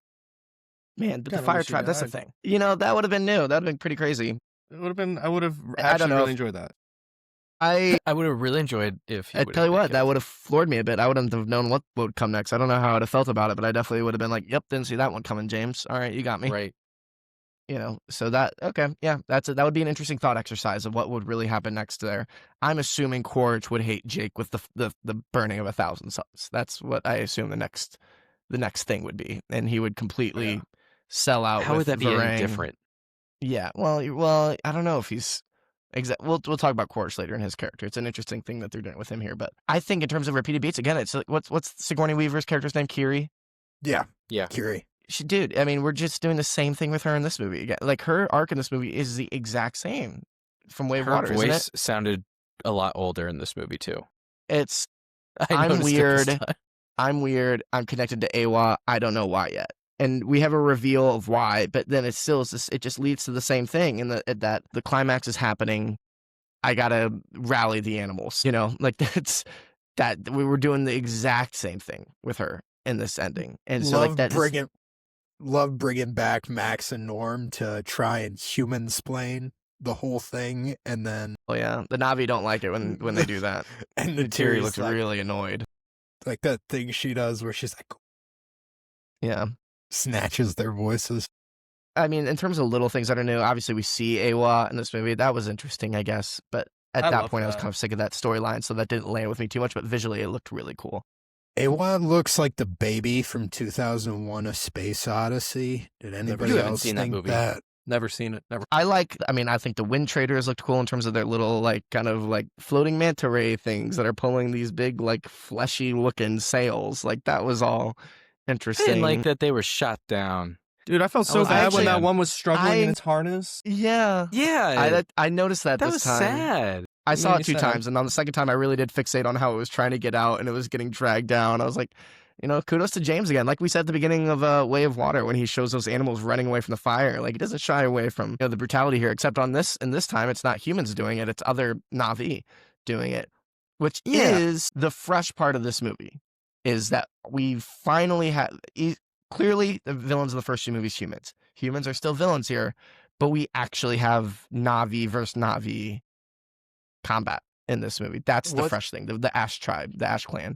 Man, but the Fire Tribe, that's the thing. That would have been new. That would have been pretty crazy. It would have been. I would have actually really enjoyed that. I would have really enjoyed if. I tell you what, that would have floored me a bit. I wouldn't have known what would come next. I don't know how I'd have felt about it, but I definitely would have been like, "Yep, didn't see that one coming, James. All right, you got me." Right. So that that would be an interesting thought exercise of what would really happen next there. I'm assuming Quaritch would hate Jake with the burning of 1,000 suns. That's what I assume the next thing would be, and he would completely sell out. How would that be any different? Yeah, well, I don't know if he's We'll talk about Quaritch later in his character. It's an interesting thing that they're doing with him here, but I think in terms of repeated beats, again, it's like what's Sigourney Weaver's character's name? Kiri. Yeah, Kiri. Dude, I mean, we're just doing the same thing with her in this movie. Like, her arc in this movie is the exact same from Way of Water. Her voice sounded a lot older in this movie too. It's I'm noticed it this weird. time. I'm weird. I'm connected to Awa. I don't know why yet. And we have a reveal of why, but then it just leads to the same thing, and that the climax is happening. I gotta rally the animals, like that we were doing the exact same thing with her in this ending, and so like love bringing back Max and Norm to try and human-splain the whole thing, and then oh yeah, the Navi don't like it when they do that. and the Terry Terry's looks really annoyed. like that thing she does where she's like Yeah. snatches their voices. I mean, in terms of little things that are new, obviously we see Awa in this movie. That was interesting, I guess. But at that point, I was kind of sick of that storyline, so that didn't land with me too much. But visually, it looked really cool. Awa looks like the baby from 2001: A Space Odyssey. Did anybody else seen think that movie? that? Never seen it. Never. I think the Wind Traders looked cool in terms of their little, like, kind of like floating manta ray things that are pulling these big, like, fleshy looking sails. Like, that was all I interesting. didn't like that they were shot down. Dude, I felt so was bad actually- when that one was struggling in its harness. Yeah. Yeah. I noticed that that this was time. sad. I saw made it two me sad. times, and on the second time, I really did fixate on how it was trying to get out, and it was getting dragged down. I was like, kudos to James again. Like we said at the beginning of Way of Water, when he shows those animals running away from the fire, like he doesn't shy away from the brutality here. Except in this time, it's not humans doing it; it's other Na'vi doing it, which is the fresh part of this movie. Is that we finally have clearly the villains of the first two movies, humans. Humans are still villains here, but we actually have Na'vi versus Na'vi combat in this movie. That's the fresh thing. The Ash tribe, the Ash clan,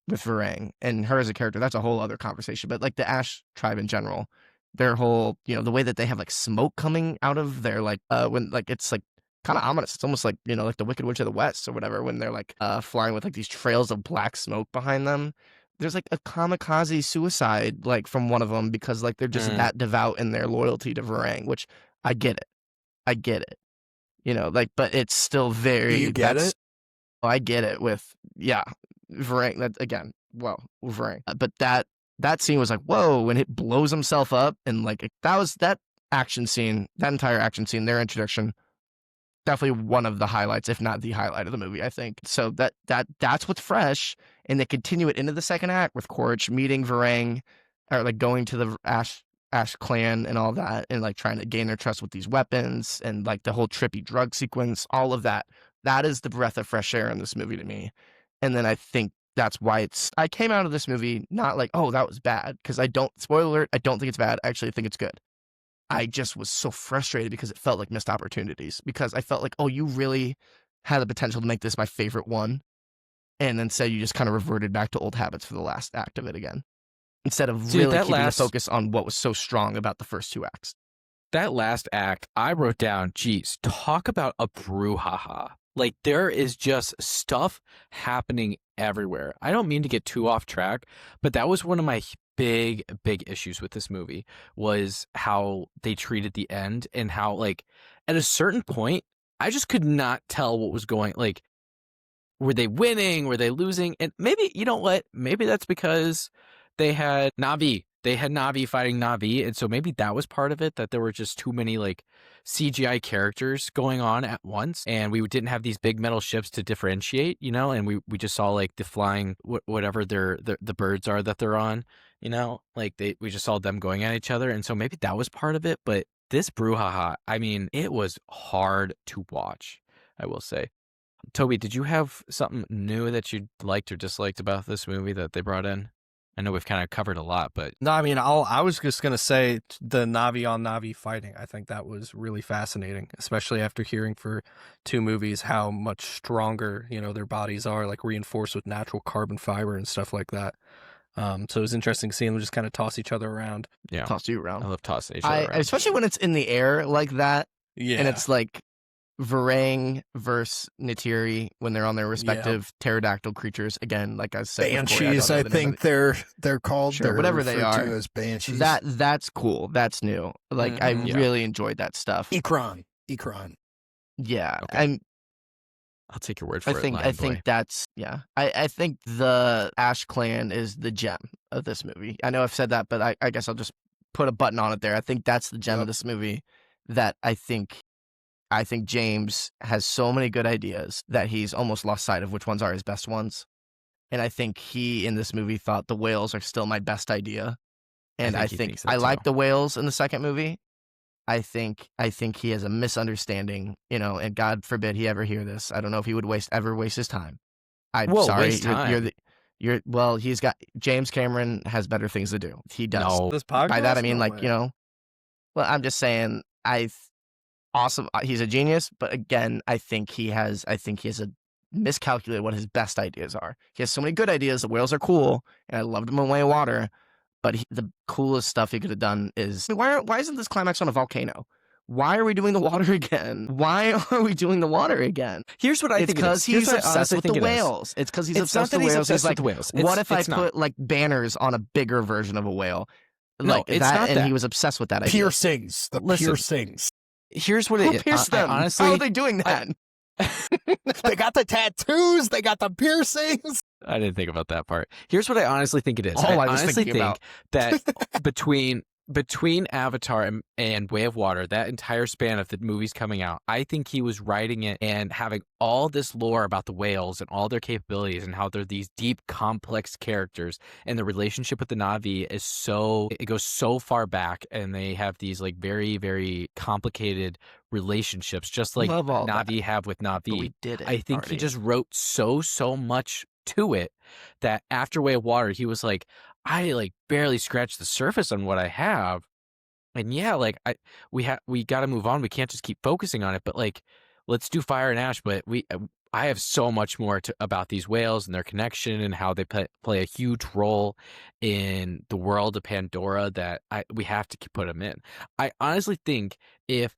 with Varang and her as a character. That's a whole other conversation. But like the Ash tribe in general, their whole, the way that they have like smoke coming out of their when like it's like kind of ominous. It's almost like like the Wicked Witch of the West or whatever when they're like flying with like these trails of black smoke behind them. There's like a kamikaze suicide like from one of them because like they're just that devout in their loyalty to Varang, which I get it. But it's still very. Do you get it? Oh, I get it with Varang. That again, Varang. But that scene was like, whoa, when it blows himself up and like that was that action scene, that entire action scene, their introduction, definitely one of the highlights, if not the highlight of the movie, I think. So that's what's fresh, and they continue it into the second act with Korch meeting Varang, or like going to the Ash clan and all that, and like trying to gain their trust with these weapons and like the whole trippy drug sequence, all of that. That is the breath of fresh air in this movie to me. And then I think that's why I came out of this movie not like, oh, that was bad, because spoiler alert, I don't think it's bad. I actually think it's good. I just was so frustrated because it felt like missed opportunities, because I felt like, oh, you really had the potential to make this my favorite one. And instead you just kind of reverted back to old habits for the last act of it again, instead of really keeping the focus on what was so strong about the first two acts. That last act, I wrote down, geez, talk about a brouhaha. Like, there is just stuff happening everywhere. I don't mean to get too off track, but that was one of my big issues with this movie, was how they treated the end, and how, like, at a certain point, I just could not tell what was going, like, were they winning? Were they losing? And maybe, you know what? Maybe that's because they had Na'vi. They had Na'vi fighting Na'vi, and so maybe that was part of it, that there were just too many like CGI characters going on at once, and we didn't have these big metal ships to differentiate, and we just saw like the flying whatever the birds are that they're on, like we just saw them going at each other, and so maybe that was part of it. But this brouhaha, I mean, it was hard to watch, I will say. Toby, did you have something new that you liked or disliked about this movie that they brought in? I know we've kind of covered a lot, but No, I mean, I was just gonna say the Navi on Navi fighting. I think that was really fascinating, especially after hearing for two movies how much stronger their bodies are, like reinforced with natural carbon fiber and stuff like that. So it was interesting seeing them just kind of toss each other around. Yeah, toss you around. I love tossing each other around, especially when it's in the air like that. Yeah, and it's like Varang versus Neytiri when they're on their respective pterodactyl creatures. Again, like I said, Banshees, I think they're called. Sure, they're whatever they are, as Banshees. That's cool. That's new. Like I really enjoyed that stuff. Ikran. Yeah, okay. I'll take your word for it. I think that's I think the Ash clan is the gem of this movie. I know I've said that, but I guess I'll just put a button on it there. I think that's the gem of this movie. That I think James has so many good ideas that he's almost lost sight of which ones are his best ones. And I think he, in this movie, thought the whales are still my best idea. And I he think thinks that I like too. the whales in the second movie. I think he has a misunderstanding, and God forbid he ever hear this. I don't know if he would ever waste his time. I'm Whoa, sorry. waste time. Well, he's got James Cameron has better things to do. He does. No. This podcast? By that I mean No like, way. well, I'm just saying awesome. He's a genius, but again, I think he has a miscalculated what his best ideas are. He has so many good ideas. The whales are cool, and I loved him in Way of Water. But the coolest stuff he could have done is why isn't this climax on a volcano? Why are we doing the water again? Why are we doing the water again? Here's what I It's think because he's obsessed with the whales. It's because he's obsessed with the whales. He's like, what if I put like banners on a bigger version of a whale? No, Like it's that, not and that. he was obsessed with that idea. Piercings. The Listen. piercings. Here's what Who it is. pierced them? Honestly, How are they doing that? They got the tattoos. They got the piercings. I didn't think about that part. Here's what I honestly think it is. All I was honestly thinking think about. that between Avatar and Way of Water, that entire span of the movies coming out, I think he was writing it and having all this lore about the whales and all their capabilities and how they're these deep, complex characters, and the relationship with the Na'vi it goes so far back, and they have these like very, very complicated relationships, just like Love all Na'vi that. have with Na'vi. But we did it I think he already. just wrote so much to it that after Way of Water, he was like, I like barely scratched the surface on what I have. And yeah, like we got to move on. We can't just keep focusing on it, but like, let's do Fire and Ash. But I have so much more about these whales and their connection and how they play a huge role in the world of Pandora that we have to put them in. I honestly think if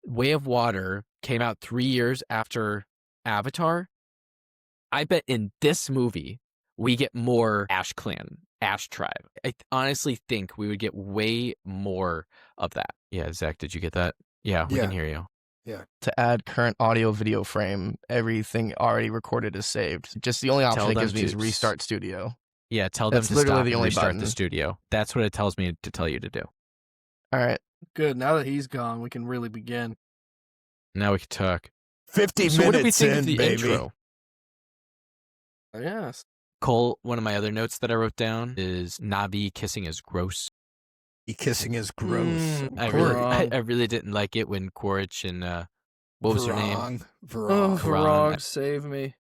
Way of Water came out 3 years after Avatar, I bet in this movie we get more Ash Clan, Ash Tribe. I honestly think we would get way more of that. Yeah, Zach, did you get that? Yeah, we can hear you. Yeah. To add current audio video frame, everything already recorded is saved. Just the only option it gives me is restart studio. Yeah, tell That's them to literally stop the and only restart button. the studio. That's what it tells me to tell you to do. All right. Good. Now that he's gone, we can really begin. Now we can talk. 50 So what do we minutes think in, of the baby. intro? Yes. Cole, one of my other notes that I wrote down is Na'vi kissing is gross. Kissing is gross. I really didn't like it when Quaritch and what was her name? Varong. Varong, save me.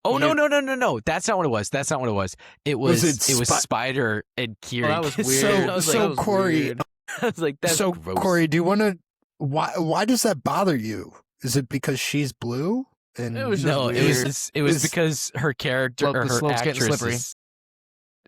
Oh no! That's not what it was. It was Spider and Kieran. Oh, that was kissing. weird. So Corey, I was like, that's so gross. Corey, do you want to? Why does that bother you? Is it because she's blue? And It was just no, weird. it was because her character or the her slope's getting actress slippery.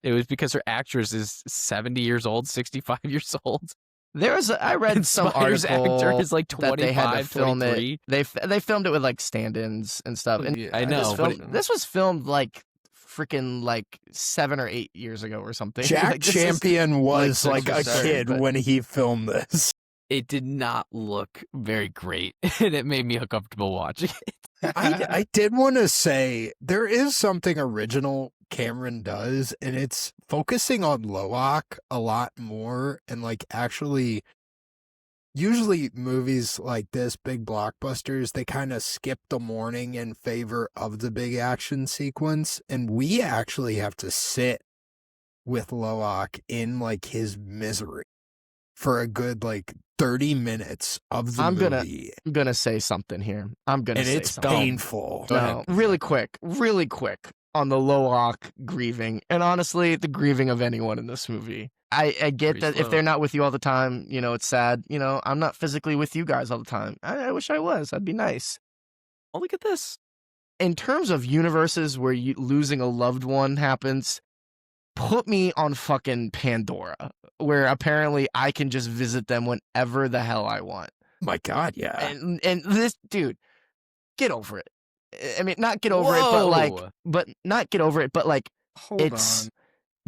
it was because her actress is 70 years old, 65 years old. I read And some Spider's article actor is like that they had to 25, film 23. it. They filmed it with like stand-ins and stuff. And Yeah, I know, this was filmed like freaking like 7 or 8 years ago or something. Jack Like, this is- Champion was like like a 6 or 7, kid but- when he filmed this. It did not look very great, and it made me uncomfortable watching it. I did want to say there is something original Cameron does, and it's focusing on Loak a lot more, and like actually, usually movies like this, big blockbusters, they kind of skip the morning in favor of the big action sequence, and we actually have to sit with Loak in like his misery for a good like 30 minutes of the movie. I'm gonna say something here. And it's painful. No, really quick on the Loak grieving, and honestly, the grieving of anyone in this movie. I get that if they're not with you all the time, it's sad. I'm not physically with you guys all the time. I wish I was. That'd be nice. Oh, look at this. In terms of universes where losing a loved one happens, put me on fucking Pandora, where apparently I can just visit them whenever the hell I want. My God, yeah. And this dude, get over it. I mean, not get over it, but not get over it, but like, Hold on.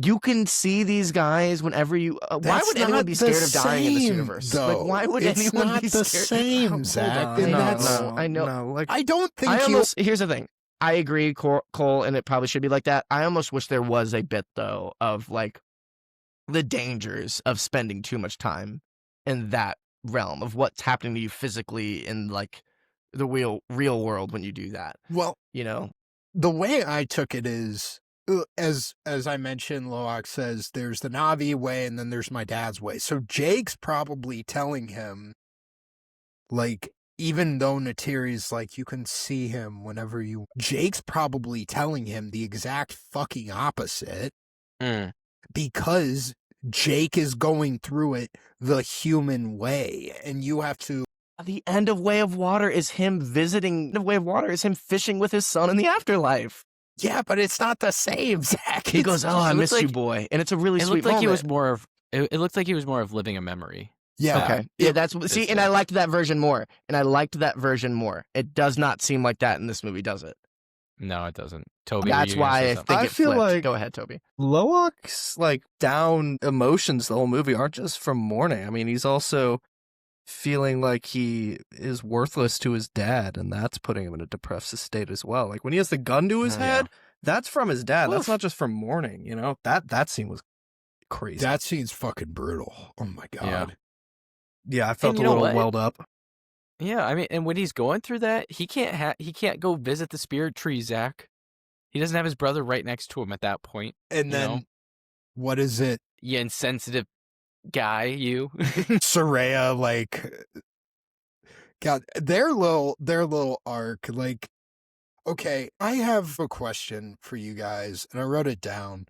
you can see these guys whenever you. Why would anyone be scared of dying in this universe? Though. Like, why would it's anyone not be the scared? same, Zach? And I know. No, like, I don't think Here's the thing. I agree, Cole, and it probably should be like that. I almost wish there was a bit, though, of like the dangers of spending too much time in that realm of what's happening to you physically in like the real world when you do that. Well, the way I took it is, as I mentioned, Loak says there's the Navi way and then there's my dad's way. So Jake's probably telling him, like, even though Natiri's like, you can see him whenever you... Jake's probably telling him the exact fucking opposite because Jake is going through it the human way, and you have to... The end of Way of Water is him visiting. The Way of Water is him fishing with his son in the afterlife. Yeah, but it's not the same, Zach. He goes, "Oh, I miss you, boy," and it's a really sweet moment. He was more of. It looked like he was more of living a memory. Yeah. Okay. Yeah, and I liked that version more. It does not seem like that in this movie, does it? No, it doesn't. Toby, that's why I think it feel flipped. like Go ahead, Toby. Loak's like down emotions the whole movie aren't just from mourning. I mean, he's also feeling like he is worthless to his dad, and that's putting him in a depressive state as well. Like when he has the gun to his head, that's from his dad. That's not just from mourning, you know? That scene was crazy. That scene's fucking brutal. Oh my God. Yeah, I felt a little welled up. Yeah, I mean, and when he's going through that, he can't go visit the spirit tree, Zach. He doesn't have his brother right next to him at that point. And then, what is it? You insensitive guy, you. Soraya, like, God, their little arc, like, okay, I have a question for you guys, and I wrote it down.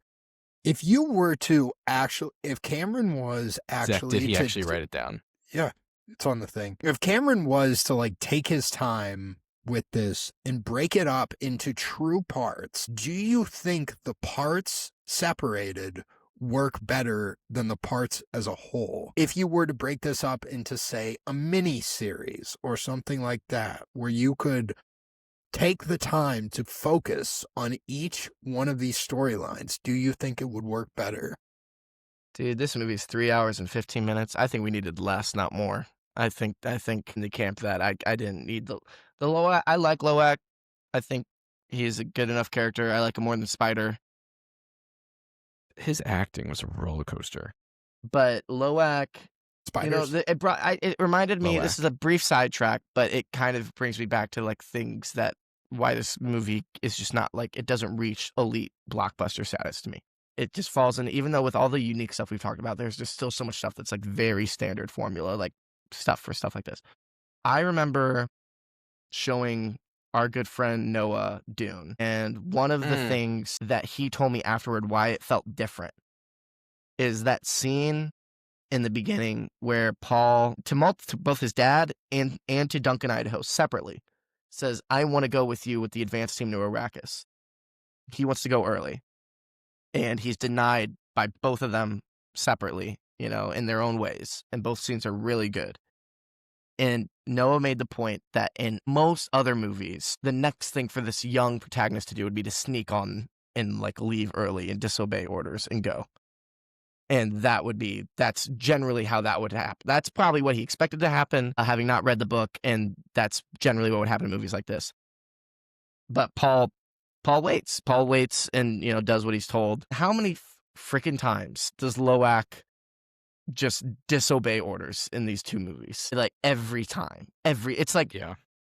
If you were to if Cameron was actually... Zach, did he actually write it down? Yeah, it's on the thing. If Cameron was to, like, take his time with this and break it up into true parts, do you think the parts separated work better than the parts as a whole? If you were to break this up into, say, a mini series or something like that, where you could take the time to focus on each one of these storylines, do you think it would work better? Dude, this movie's 3 hours and 15 minutes. I think we needed less, not more. I think in the camp that I didn't need the Loak. I like Loak. I think he's a good enough character. I like him more than Spider. His acting was a roller coaster. But Loak, Spiders. you know, it reminded me. This is a brief sidetrack, but it kind of brings me back to like things that why this movie is just not like it doesn't reach elite blockbuster status to me. It just falls in, even though with all the unique stuff we've talked about, there's just still so much stuff that's like very standard formula, like stuff like this. I remember showing our good friend Noah Dune, and one of the things that he told me afterward why it felt different is that scene in the beginning where Paul, to both his dad and to Duncan Idaho separately, says, "I want to go with you with the advance team to Arrakis." He wants to go early. And he's denied by both of them separately, you know, in their own ways. And both scenes are really good. And Noah made the point that in most other movies, the next thing for this young protagonist to do would be to sneak on and like leave early and disobey orders and go. And that's generally how that would happen. That's probably what he expected to happen, having not read the book. And that's generally what would happen in movies like this. But Paul waits. Paul waits and, you know, does what he's told. How many freaking times does Loak just disobey orders in these two movies? Like every time. It's like,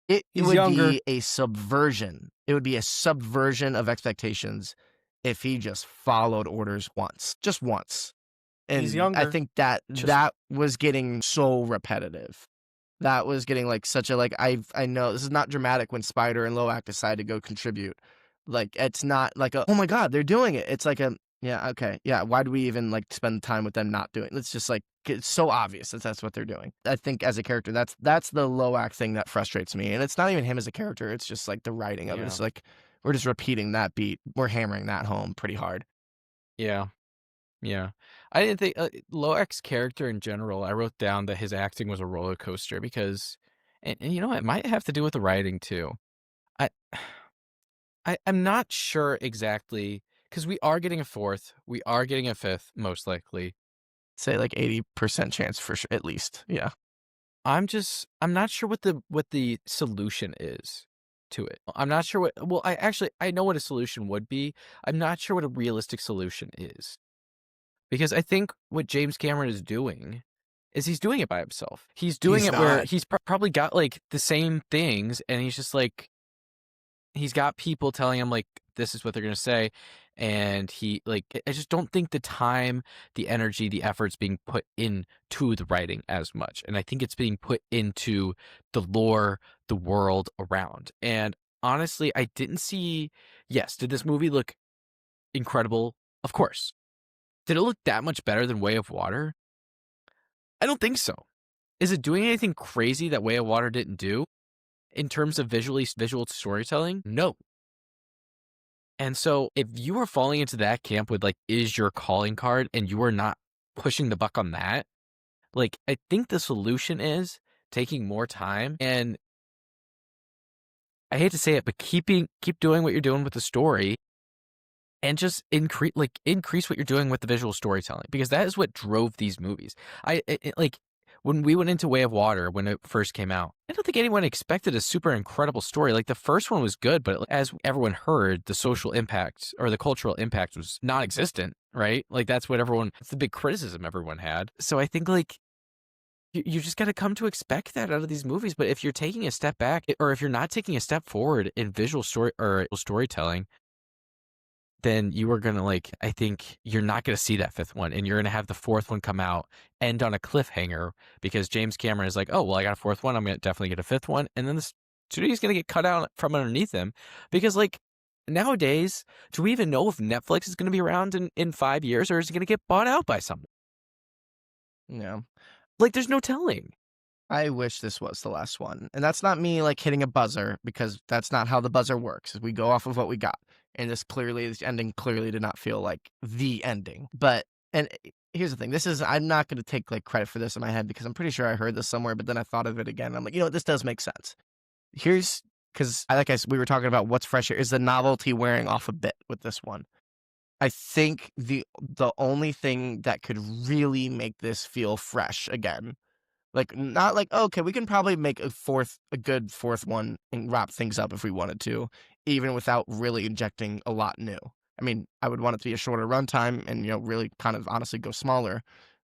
it would be a subversion. It would be a subversion of expectations if he just followed orders just once. And he's younger. I think that was getting so repetitive. That was getting like such a, like, I know this is not dramatic when Spider and Loak decide to go contribute. Like, it's not like oh my God, they're doing it. It's like yeah, okay. Yeah, why do we even like spend time with them not doing it? It's just like, it's so obvious that that's what they're doing. I think as a character, that's the Loak thing that frustrates me. And it's not even him as a character. It's just like the writing of it. It's like, we're just repeating that beat. We're hammering that home pretty hard. Yeah. Yeah. I didn't think Loak's character in general, I wrote down that his acting was a roller coaster because, and you know, it might have to do with the writing too. I'm not sure exactly, because we are getting a fourth, we are getting a fifth, most likely. Say like 80% chance for sure, at least. Yeah. I'm not sure what the solution is to it. I'm not sure I know what a solution would be. I'm not sure what a realistic solution is. Because I think what James Cameron is doing is he's doing it by himself. He's doing it where he's probably got like the same things, and he's just like, he's got people telling him like this is what they're gonna say, and I just don't think the time, the energy, the effort's being put into the writing as much, and I think it's being put into the lore, the world around. And honestly, I didn't see. Yes, did this movie look incredible? Of course. Did it look that much better than Way of Water? I don't think so. Is it doing anything crazy that Way of Water didn't do in terms of visual storytelling? No. And so if you are falling into that camp with like, is your calling card, and you are not pushing the buck on that, like, I think the solution is taking more time, and I hate to say it, but keep doing what you're doing with the story, and just increase what you're doing with the visual storytelling, because that is what drove these movies. Like when we went into Way of Water when it first came out, I don't think anyone expected a super incredible story. Like the first one was good, but as everyone heard, the social impact or the cultural impact was non-existent, right? Like that's the big criticism everyone had. So I think like you just got to come to expect that out of these movies. But if you're taking a step back, or if you're not taking a step forward in visual story or storytelling, then you are going to I think you're not going to see that fifth one, and you're going to have the fourth one come out, end on a cliffhanger, because James Cameron is like, oh, well, I got a fourth one, I'm going to definitely get a fifth one. And then the studio's going to get cut out from underneath him, because nowadays, do we even know if Netflix is going to be around in 5 years, or is it going to get bought out by someone? Yeah. There's no telling. I wish this was the last one. And that's not me hitting a buzzer, because that's not how the buzzer works. We go off of what we got. And this ending clearly did not feel like the ending. But, and here's the thing. I'm not going to take credit for this in my head, because I'm pretty sure I heard this somewhere, but then I thought of it again. I'm like, this does make sense. Because we were talking about what's fresh here, is the novelty wearing off a bit with this one. I think the only thing that could really make this feel fresh again, not okay, we can probably make a good fourth one and wrap things up if we wanted to, even without really injecting a lot new. I mean, I would want it to be a shorter runtime and, really kind of honestly go smaller,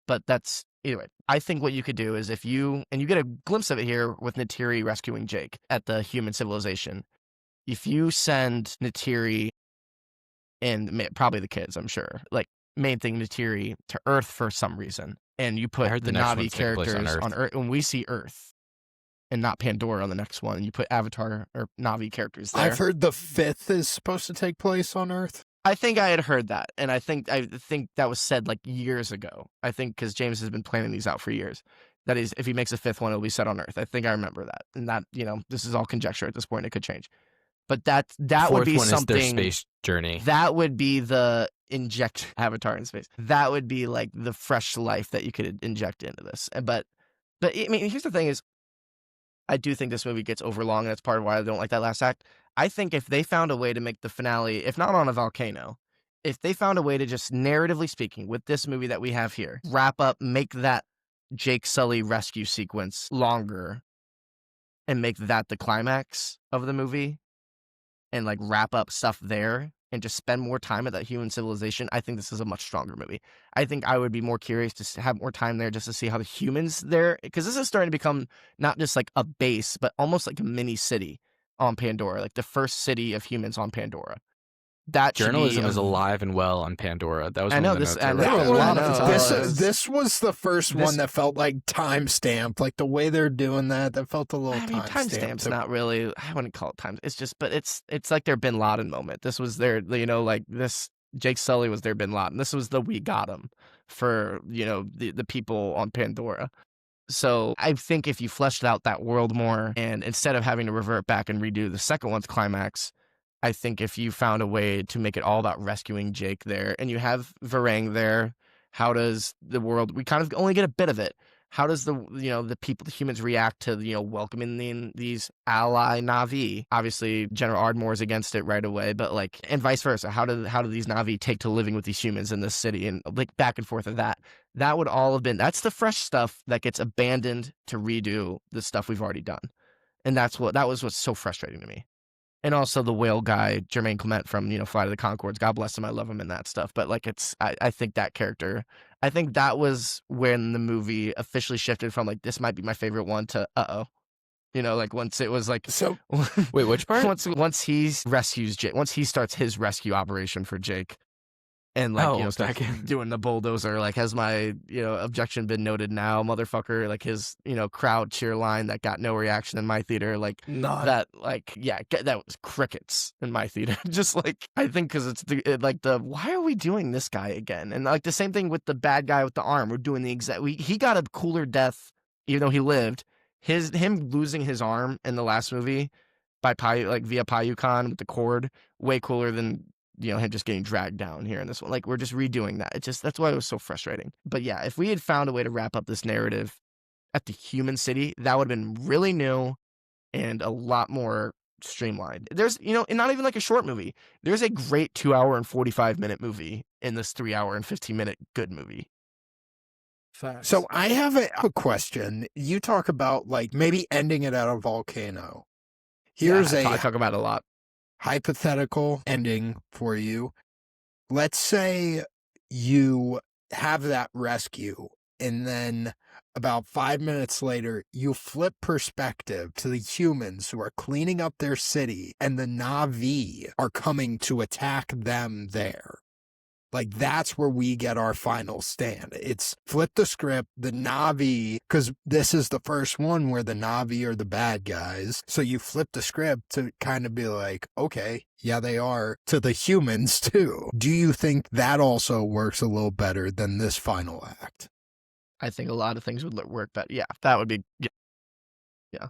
but that's, either way. I think what you could do is and you get a glimpse of it here with Neytiri rescuing Jake at the human civilization. If you send Neytiri and probably the kids, I'm sure, main thing, Neytiri to Earth for some reason, and you put the Na'vi characters on Earth, and we see Earth and not Pandora on the next one, and you put Avatar or Na'vi characters there. I've heard the fifth is supposed to take place on Earth. I think I had heard that, and I think that was said years ago. I think because James has been planning these out for years. That is, if he makes a fifth one, it'll be set on Earth. I think I remember that, and that this is all conjecture at this point. It could change, but that would be something. Is their space journey. That would be the inject Avatar in space. That would be the fresh life that you could inject into this. But I mean, here's the thing: is I do think this movie gets overlong, and that's part of why I don't like that last act. I think if they found a way to make the finale, if not on a volcano, if they found a way to just, narratively speaking, with this movie that we have here, wrap up, make that Jake Sully rescue sequence longer, and make that the climax of the movie, and wrap up stuff there, and just spend more time at that human civilization, I think this is a much stronger movie. I think I would be more curious to have more time there just to see how the humans there, because this is starting to become not just a base, but almost like a mini city on Pandora, the first city of humans on Pandora. That journalism is alive and well on Pandora. That was I know one of this. the I notes This was the first one that felt like time stamped. The way they're doing that felt a little time stamped. Not really. I wouldn't call it time. It's just, but it's like their Bin Laden moment. This was their, this Jake Sully was their Bin Laden. This was the we got him for the people on Pandora. So I think if you fleshed out that world more, and instead of having to revert back and redo the second one's climax, I think if you found a way to make it all about rescuing Jake there, and you have Varang there, how does the world, we kind of only get a bit of it. How does the people, the humans react to, welcoming these ally Na'vi? Obviously, General Ardmore is against it right away, but and vice versa. How do these Na'vi take to living with these humans in this city, and back and forth of that? That would all have been, that's the fresh stuff that gets abandoned to redo the stuff we've already done. And that was what's so frustrating to me. And also the whale guy, Jermaine Clement from, Flight of the Conchords. God bless him. I love him in that stuff. But I think that character, I think that was when the movie officially shifted from this might be my favorite one to uh-oh. You know, like once it was like So wait, which part? Once he rescues Jake, once he starts his rescue operation for Jake, and like Oh, starts back doing the bulldozer, like has my objection been noted now, motherfucker? Like his crowd cheer line that got no reaction in my theater, like None. that, like that was crickets in my theater. Just like I think because it's the why are we doing this guy again? And like the same thing with the bad guy with the arm. We're doing the exact. He got a cooler death, even though he lived. Him losing his arm in the last movie by via Payukan with the cord, way cooler than him just getting dragged down here in this one. Like we're just redoing that. That's why it was so frustrating. But yeah, if we had found a way to wrap up this narrative at the human city, that would have been really new and a lot more streamlined. There's and not even like a short movie. There's a great 2 hour and 45-minute movie in this 3 hour and 15-minute good movie. Facts. So I have a question. You talk about like maybe ending it at a volcano. Here's I talk about it a lot. Hypothetical ending for you. Let's say you have that rescue, and then about 5 minutes later, you flip perspective to the humans who are cleaning up their city, and the Na'vi are coming to attack them there. Like, that's where we get our final stand. It's flip the script, the Na'vi, because this is the first one where the Na'vi are the bad guys. So you flip the script to kind of be like, okay, yeah, they are to the humans too. Do you think that also works a little better than this final act? I think a lot of things would work better. Yeah, that would be. Yeah.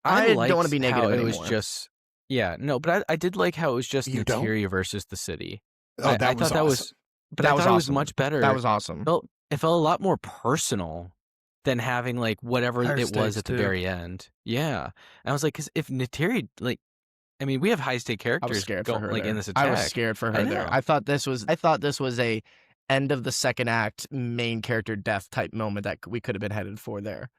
I don't want to be negative how it anymore. was just no, but I did like how it was just You don't? Neytiri versus the city. Oh, I that was thought that was, awesome. but That I was thought it was awesome. much better. That was awesome. It felt a lot more personal than having like whatever Higher it was stakes, at the too. very end. Yeah, and I was like, because if Neytiri, like, I mean, we have high stake I characters was scared for her like there. in this attack. I was scared for her there. know. I thought this was a end of the second act main character death type moment that we could have been headed for there.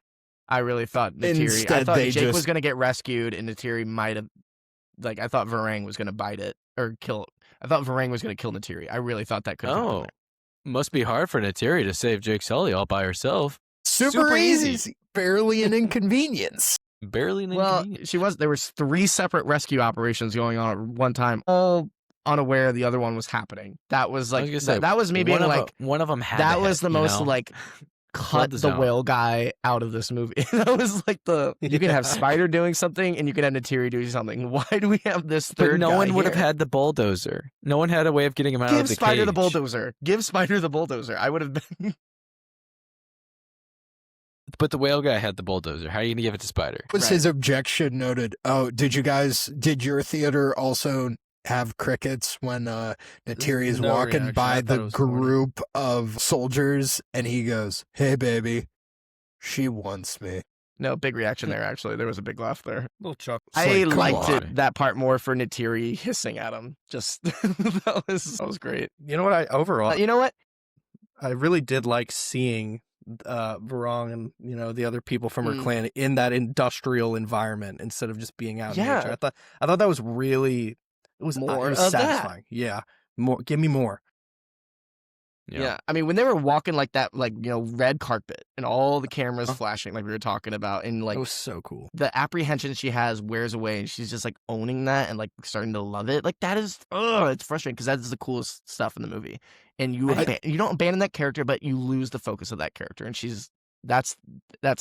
I really thought Neytiri. I Instead, thought they Jake was just- going to get rescued, and Neytiri might have. Like I thought Varang was going to bite it or kill. I thought Varang was going to kill Neytiri. I really thought that could have happened Oh, there. must be hard for Neytiri to save Jake Sully all by herself. Super easy. Barely an inconvenience. Barely an Well, inconvenience. there was 3 separate rescue operations going on at one time, all unaware the other one was happening. That was like that was me being like one of them had that to was hit, the most like cut the the zone. whale guy out of this movie. That was like you can have Spider doing something and you can have Neytiri doing something. Why do we have this But third no guy one would have here? had the bulldozer. No one had a way of getting him out Give of the Spider cage. the bulldozer. Give Spider the bulldozer. I would have been. But the whale guy had the bulldozer. How are you going to give it to Spider? Was his objection noted? Oh, did your theater also have crickets when Neytiri is No walking reaction. by I thought the it was funny. group of soldiers and he goes, "Hey, baby, she wants me." No, big reaction there, actually. There was a big laugh there. Little chuckle. I come liked on. that part more for Neytiri hissing at him. Just that was great. You know what? Overall, You know what? I really did like seeing Varong and the other people from her clan in that industrial environment instead of just being out in Yeah. nature. I thought that was really it was More it was of that. satisfying. Yeah, more. Give me more. Yeah. I mean, when they were walking like that, like, red carpet and all the cameras flashing like we were talking about, and like That was so cool. the apprehension she has wears away and she's just like owning that and like starting to love it. Like that is, it's frustrating because that is the coolest stuff in the movie. And you don't abandon that character, but you lose the focus of that character. And that's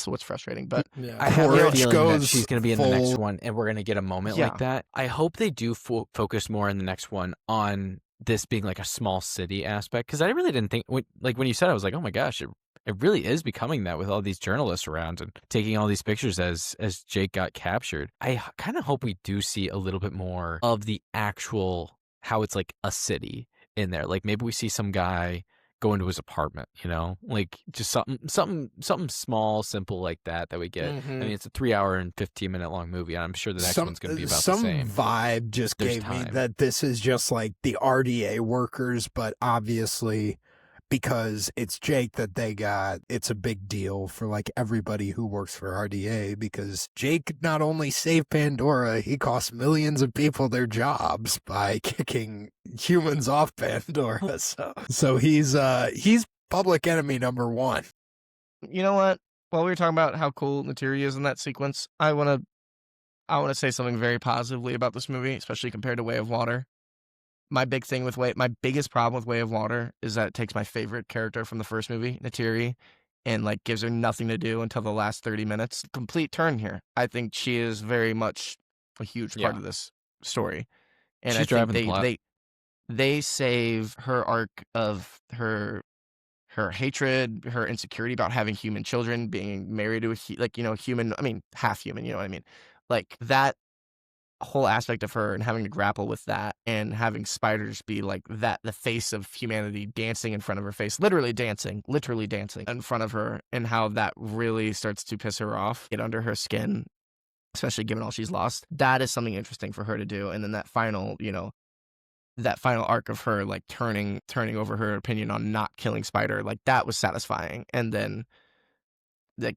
what's frustrating. But Yeah. I have a Porridge feeling that goes she's going to be in the next full- one, and we're going to get a moment Yeah. like that. I hope they do focus more in the next one on this being like a small city aspect, because I really didn't think, when you said it, I was like, oh my gosh, it really is becoming that with all these journalists around and taking all these pictures as Jake got captured. I kind of hope we do see a little bit more of the actual, how it's like a city in there. Like maybe we see some guy go into his apartment, like just something small, simple like that we get. I mean, it's a 3 hour and 15-minute long movie, and I'm sure the next one's going to be about the same. Some vibe just There's gave me time. that this is just like the RDA workers, but obviously because it's Jake that they got, it's a big deal for like everybody who works for RDA, because Jake not only saved Pandora, he cost millions of people their jobs by kicking humans off Pandora. So he's public enemy number one. you know what? while we were talking about how cool Natiri is in that sequence, I want to say something very positively about this movie, especially compared to Way of Water. My biggest problem with Way of Water is that it takes my favorite character from the first movie, Natiri, and like gives her nothing to do until the last 30 minutes. Complete turn here. I think she is very much a huge part of this story, and She's I think driving the plot. they save her arc of her hatred, her insecurity about having human children, being married to a human. I mean, half human. You know what I mean? Like that whole aspect of her and having to grapple with that and having spiders be like that, the face of humanity dancing in front of her face, literally dancing in front of her, and how that really starts to piss her off, get under her skin, especially given all she's lost. That is something interesting for her to do. And then that final arc of her like turning over her opinion on not killing Spider, like that was satisfying. And then the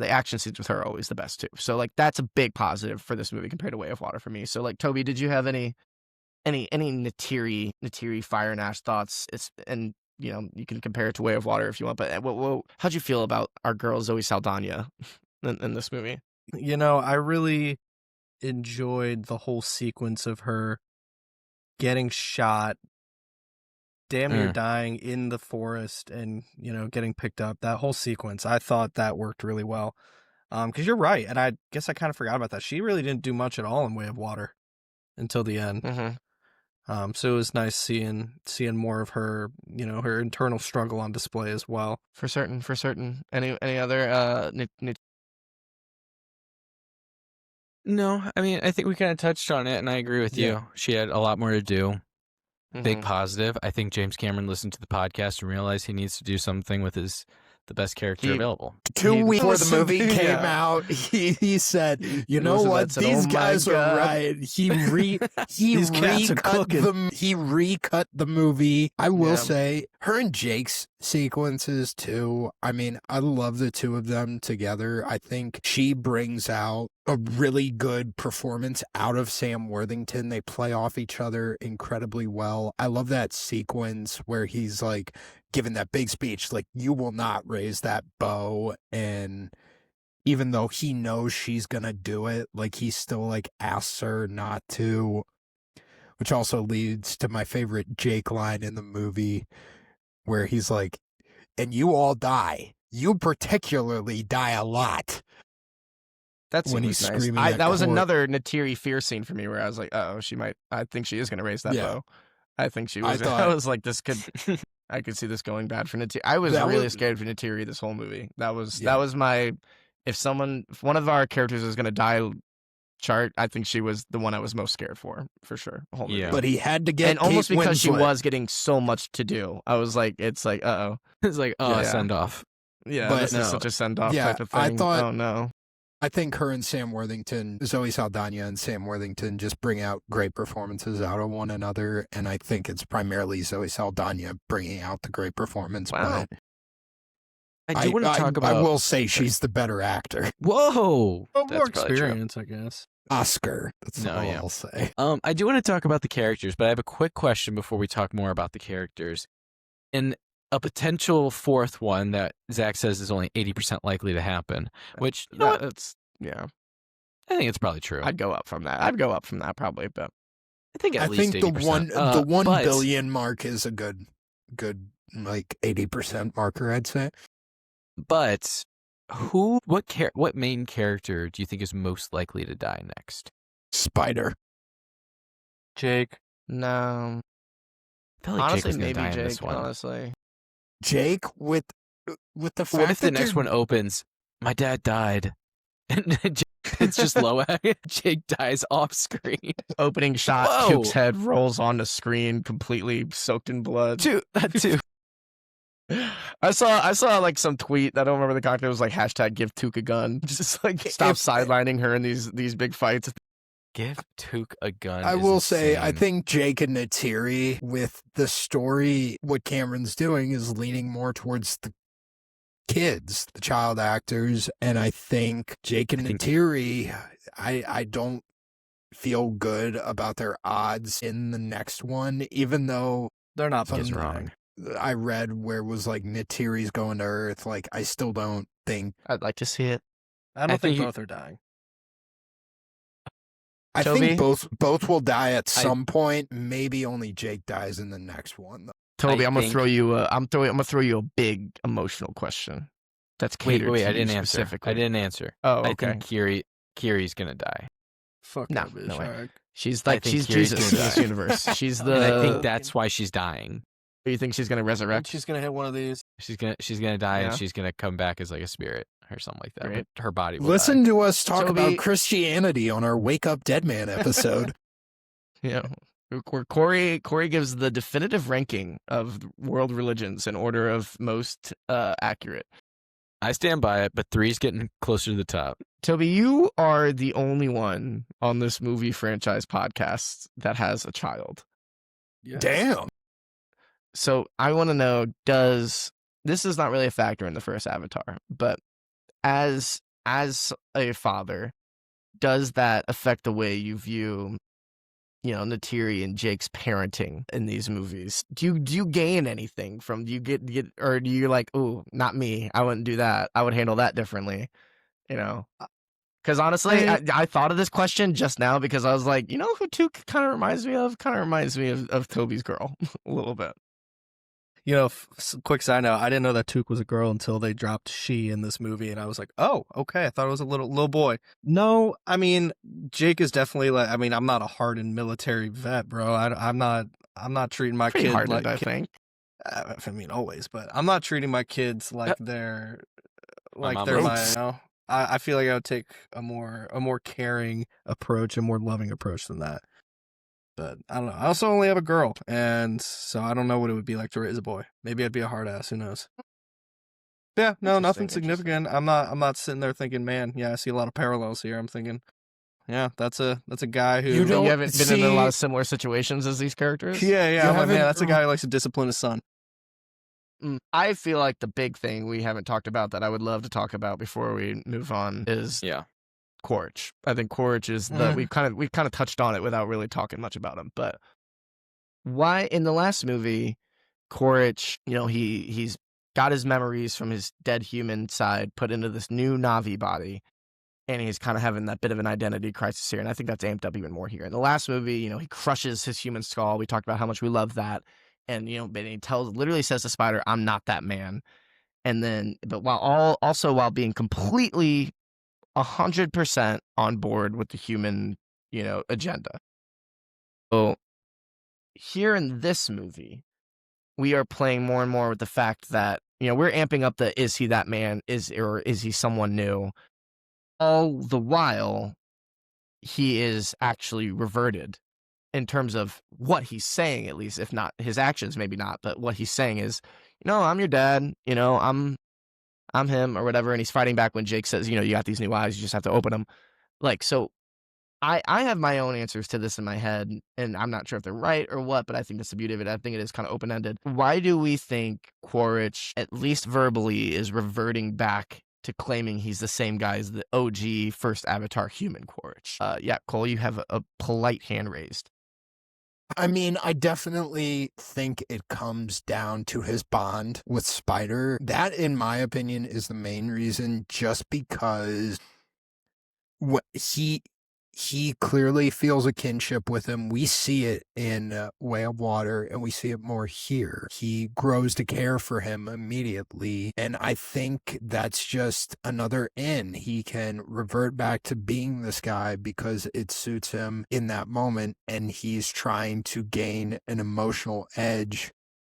action scenes with her are always the best too. So like that's a big positive for this movie compared to Way of Water for me. So like Toby, did you have any Natiri Fire and Ash thoughts? And you can compare it to Way of Water if you want, but how'd you feel about our girl Zoe Saldana in this movie? I really enjoyed the whole sequence of her getting shot, damn near dying in the forest, and getting picked up. That whole sequence, I thought that worked really well. Because you're right, and I guess I kind of forgot about that. She really didn't do much at all in Way of Water until the end. Mm-hmm. So it was nice seeing more of her, her internal struggle on display as well. For certain. Any other No, I mean, I think we kind of touched on it, and I agree with you. She had a lot more to do. Big positive. I think James Cameron listened to the podcast and realized he needs to do something with the best character available. 2 weeks before the movie came out, he said, "You know what? These guys are right." He recut the movie. I will say, her and Jake's sequences too. I mean, I love the two of them together. I think she brings out a really good performance out of Sam Worthington. They play off each other incredibly well. I love that sequence where he's like giving that big speech, like, "You will not raise that bow," and even though he knows she's gonna do it, like, he still like asks her not to, which also leads to my favorite Jake line in the movie where he's like, "And you all die. You particularly die a lot." That's when he's nice. screaming. That was another Natiri fear scene for me where I was like, "Oh, I think she is going to raise that bow." I think she was. I was like, "This could." I could see this going bad for Natiri. I was really scared for Natiri this whole movie. That was my. If one of our characters is going to die chart, I think she was the one I was most scared for sure. The whole movie. Yeah. But he had to get and almost Kate because she Winslet. was getting so much to do. I was like, it's like, it's like, send off. Yeah, but this is such a send off type of thing. I thought, oh no. I think her and Sam Worthington, Zoe Saldana and Sam Worthington, just bring out great performances out of one another, and I think it's primarily Zoe Saldana bringing out the great performance. Wow. But I do want to talk about. I will say she's the better actor. Whoa, more experience, I guess. Oscar. That's all I'll say. I do want to talk about the characters, but I have a quick question before we talk more about the characters. In a potential fourth one that Zach says is only 80% likely to happen, which it's I think it's probably true. I'd go up from that probably, but I think at least 80%. the 1 billion mark is a good like 80% marker, I'd say. But what main character do you think is most likely to die next? Spider. Jake. No. I feel like honestly, Jake was maybe die in Jake. this one. Honestly, Jake with the fact what if the that next one opens? My dad died, and it's just low. Jake dies off screen. Opening shot, Cook's head rolls on the screen, completely soaked in blood. That too. I saw like some tweet. I don't remember the content. It was like hashtag give Took a gun. Just like stop sidelining her in these big fights. Give Took a gun. I will say, I think Jake and Natiri, with the story, what Cameron's doing is leaning more towards the kids, the child actors, and I think Jake and Natiri, I don't feel good about their odds in the next one, even though they're not wrong. I read where it was like Natiri's going to Earth. Like, I still don't think I'd like to see it. I don't think think both are dying. I Toby? think both will die at some point. Maybe only Jake dies in the next one. Toby, I'm gonna think- throw you. I'm gonna throw you a big emotional question. That's catered wait, to I you didn't answer. specifically. I didn't answer. Oh, I okay. think Kiri's gonna die. Fuck No, that bitch. no way. Alright. She's I like think she's Kiri's Jesus gonna in this die. universe. She's the. And I think that's why she's dying. You think she's gonna resurrect? She's gonna hit one of these. She's gonna die, Yeah. and she's gonna come back as like a spirit or something like that. Great. But her body will Listen die. to us talk Toby- about Christianity on our Wake Up Dead Man episode. Yeah. Where Corey gives the definitive ranking of world religions in order of most accurate. I stand by it, but 3's getting closer to the top. Toby, you are the only one on this movie franchise podcast that has a child. Yes. Damn. So I want to know, this is not really a factor in the first Avatar, but as a father, does that affect the way you view, Natiri and Jake's parenting in these movies? Do you gain anything from, do you get, or do you like, oh, not me, I wouldn't do that, I would handle that differently, Because honestly, I thought of this question just now because I was like, you know who Took kind of reminds me of? Kind of reminds me of Toby's girl a little bit. Quick side note, I didn't know that Took was a girl until they dropped she in this movie, and I was like, oh, okay, I thought it was a little boy. No, I mean, Jake is definitely like, I mean, I'm not a hardened military vet, bro. I'm not treating my Pretty kid hardened, like, I think. I mean, always, but I'm not treating my kids like they're mom my, is. I feel like I would take a more caring approach, a more loving approach than that. But I don't know. I also only have a girl, and so I don't know what it would be like to raise a boy. Maybe I'd be a hard ass. Who knows? Yeah, no, nothing significant. I'm not sitting there thinking, man, yeah, I see a lot of parallels here. I'm thinking, yeah, that's a guy who You don't You haven't been in a lot of similar situations as these characters? Yeah. I'm like, man, that's a guy who likes to discipline his son. I feel like the big thing we haven't talked about that I would love to talk about before we move on is Quaritch. I think Quaritch is we've kind of touched on it without really talking much about him. But why in the last movie, Quaritch, he's got his memories from his dead human side put into this new Na'vi body, and he's kind of having that bit of an identity crisis here. And I think that's amped up even more here. In the last movie, he crushes his human skull. We talked about how much we love that. And, but he literally says to Spider, I'm not that man. And then, but while being completely 100% on board with the human, agenda. So here in this movie, we are playing more and more with the fact that, we're amping up the, is he that man? Or is he someone new? All the while, he is actually reverted in terms of what he's saying, at least, if not his actions, maybe not, but what he's saying is, I'm your dad, I'm him or whatever. And he's fighting back when Jake says, you got these new eyes, you just have to open them. So I have my own answers to this in my head, and I'm not sure if they're right or what, but I think that's the beauty of it. I think it is kind of open-ended. Why do we think Quaritch, at least verbally, is reverting back to claiming he's the same guy as the OG first Avatar human Quaritch? Yeah, Cole, you have a polite hand raised. I mean, I definitely think it comes down to his bond with Spider. That, in my opinion, is the main reason, just because he clearly feels a kinship with him. We see it in Way of Water, and we see it more here. He grows to care for him immediately, and I think that's just another in. He can revert back to being this guy because it suits him in that moment, and he's trying to gain an emotional edge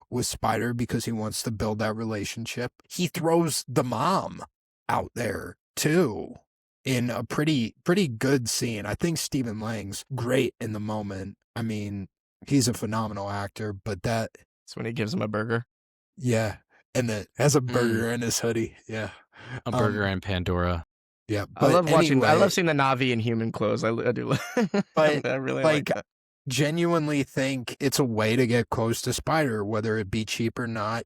with Spider because he wants to build that relationship. He throws the mom out there, too, in a pretty good scene. I think Stephen Lang's great in the moment. I mean, he's a phenomenal actor, but that's when he gives him a burger. Yeah, and that has a burger in his hoodie. Yeah, a burger and Pandora. Yeah, but I love seeing the Na'vi in human clothes. I do. But I really like that. Genuinely think it's a way to get close to Spider, whether it be cheap or not.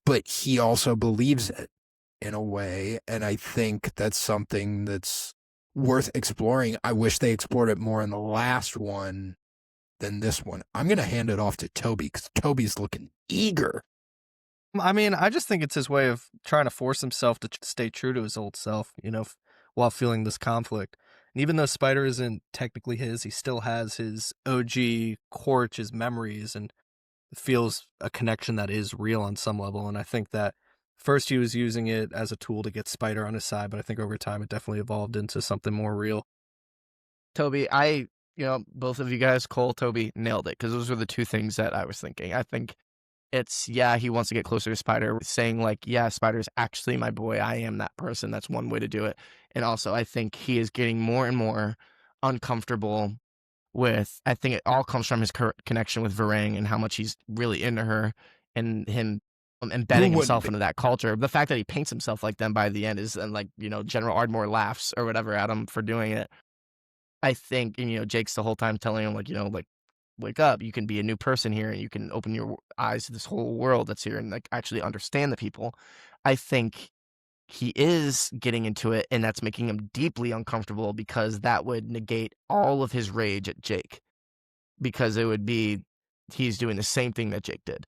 But he also believes it in a way, and I think that's something that's worth exploring. I wish they explored it more in the last one than this one. I'm gonna hand it off to Toby because Toby's looking eager. I mean, I just think it's his way of trying to force himself to stay true to his old self, while feeling this conflict. And even though Spider isn't technically his, he still has his OG Quaritch, his memories, and feels a connection that is real on some level. And I think that first he was using it as a tool to get Spider on his side, but I think over time it definitely evolved into something more real. Toby, both of you guys, Cole, Toby, nailed it, because those were the two things that I was thinking. I think he wants to get closer to Spider, saying like, yeah, Spider's actually my boy. I am that person. That's one way to do it. And also, I think he is getting more and more uncomfortable with, I think it all comes from his connection with Varang and how much he's really into her and him embedding himself into that culture. The fact that he paints himself like them by the end is, and like, General Ardmore laughs or whatever at him for doing it. I think, and Jake's the whole time telling him like, wake up, you can be a new person here and you can open your eyes to this whole world that's here and like actually understand the people. I think he is getting into it, and that's making him deeply uncomfortable because that would negate all of his rage at Jake, because it would be he's doing the same thing that Jake did.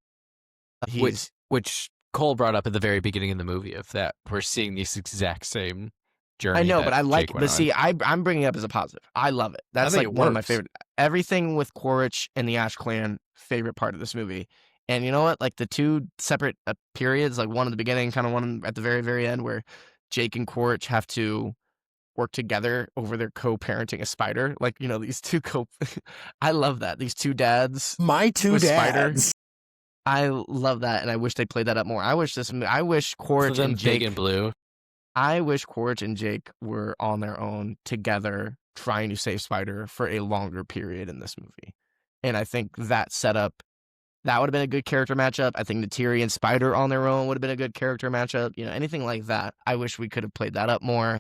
Which Cole brought up at the very beginning of the movie, of that we're seeing this exact same journey. I know, but I like Jake it. went But on. see, I'm bringing it up as a positive. I love it. That's like one of my favorite. Everything with Quaritch and the Ash Clan, favorite part of this movie. And you know what? Like the two separate periods, like one at the beginning, kind of one at the very, very end, where Jake and Quaritch have to work together over their co-parenting a spider. Like, these two I love that. These two dads. My two dads. Spider. I love that, and I wish they played that up more. I wish Quaritch and Jake. Big and blue. I wish Quaritch and Jake were on their own together trying to save Spider for a longer period in this movie. And I think that setup, that would have been a good character matchup. I think Neytiri and Spider on their own would have been a good character matchup. Anything like that. I wish we could have played that up more.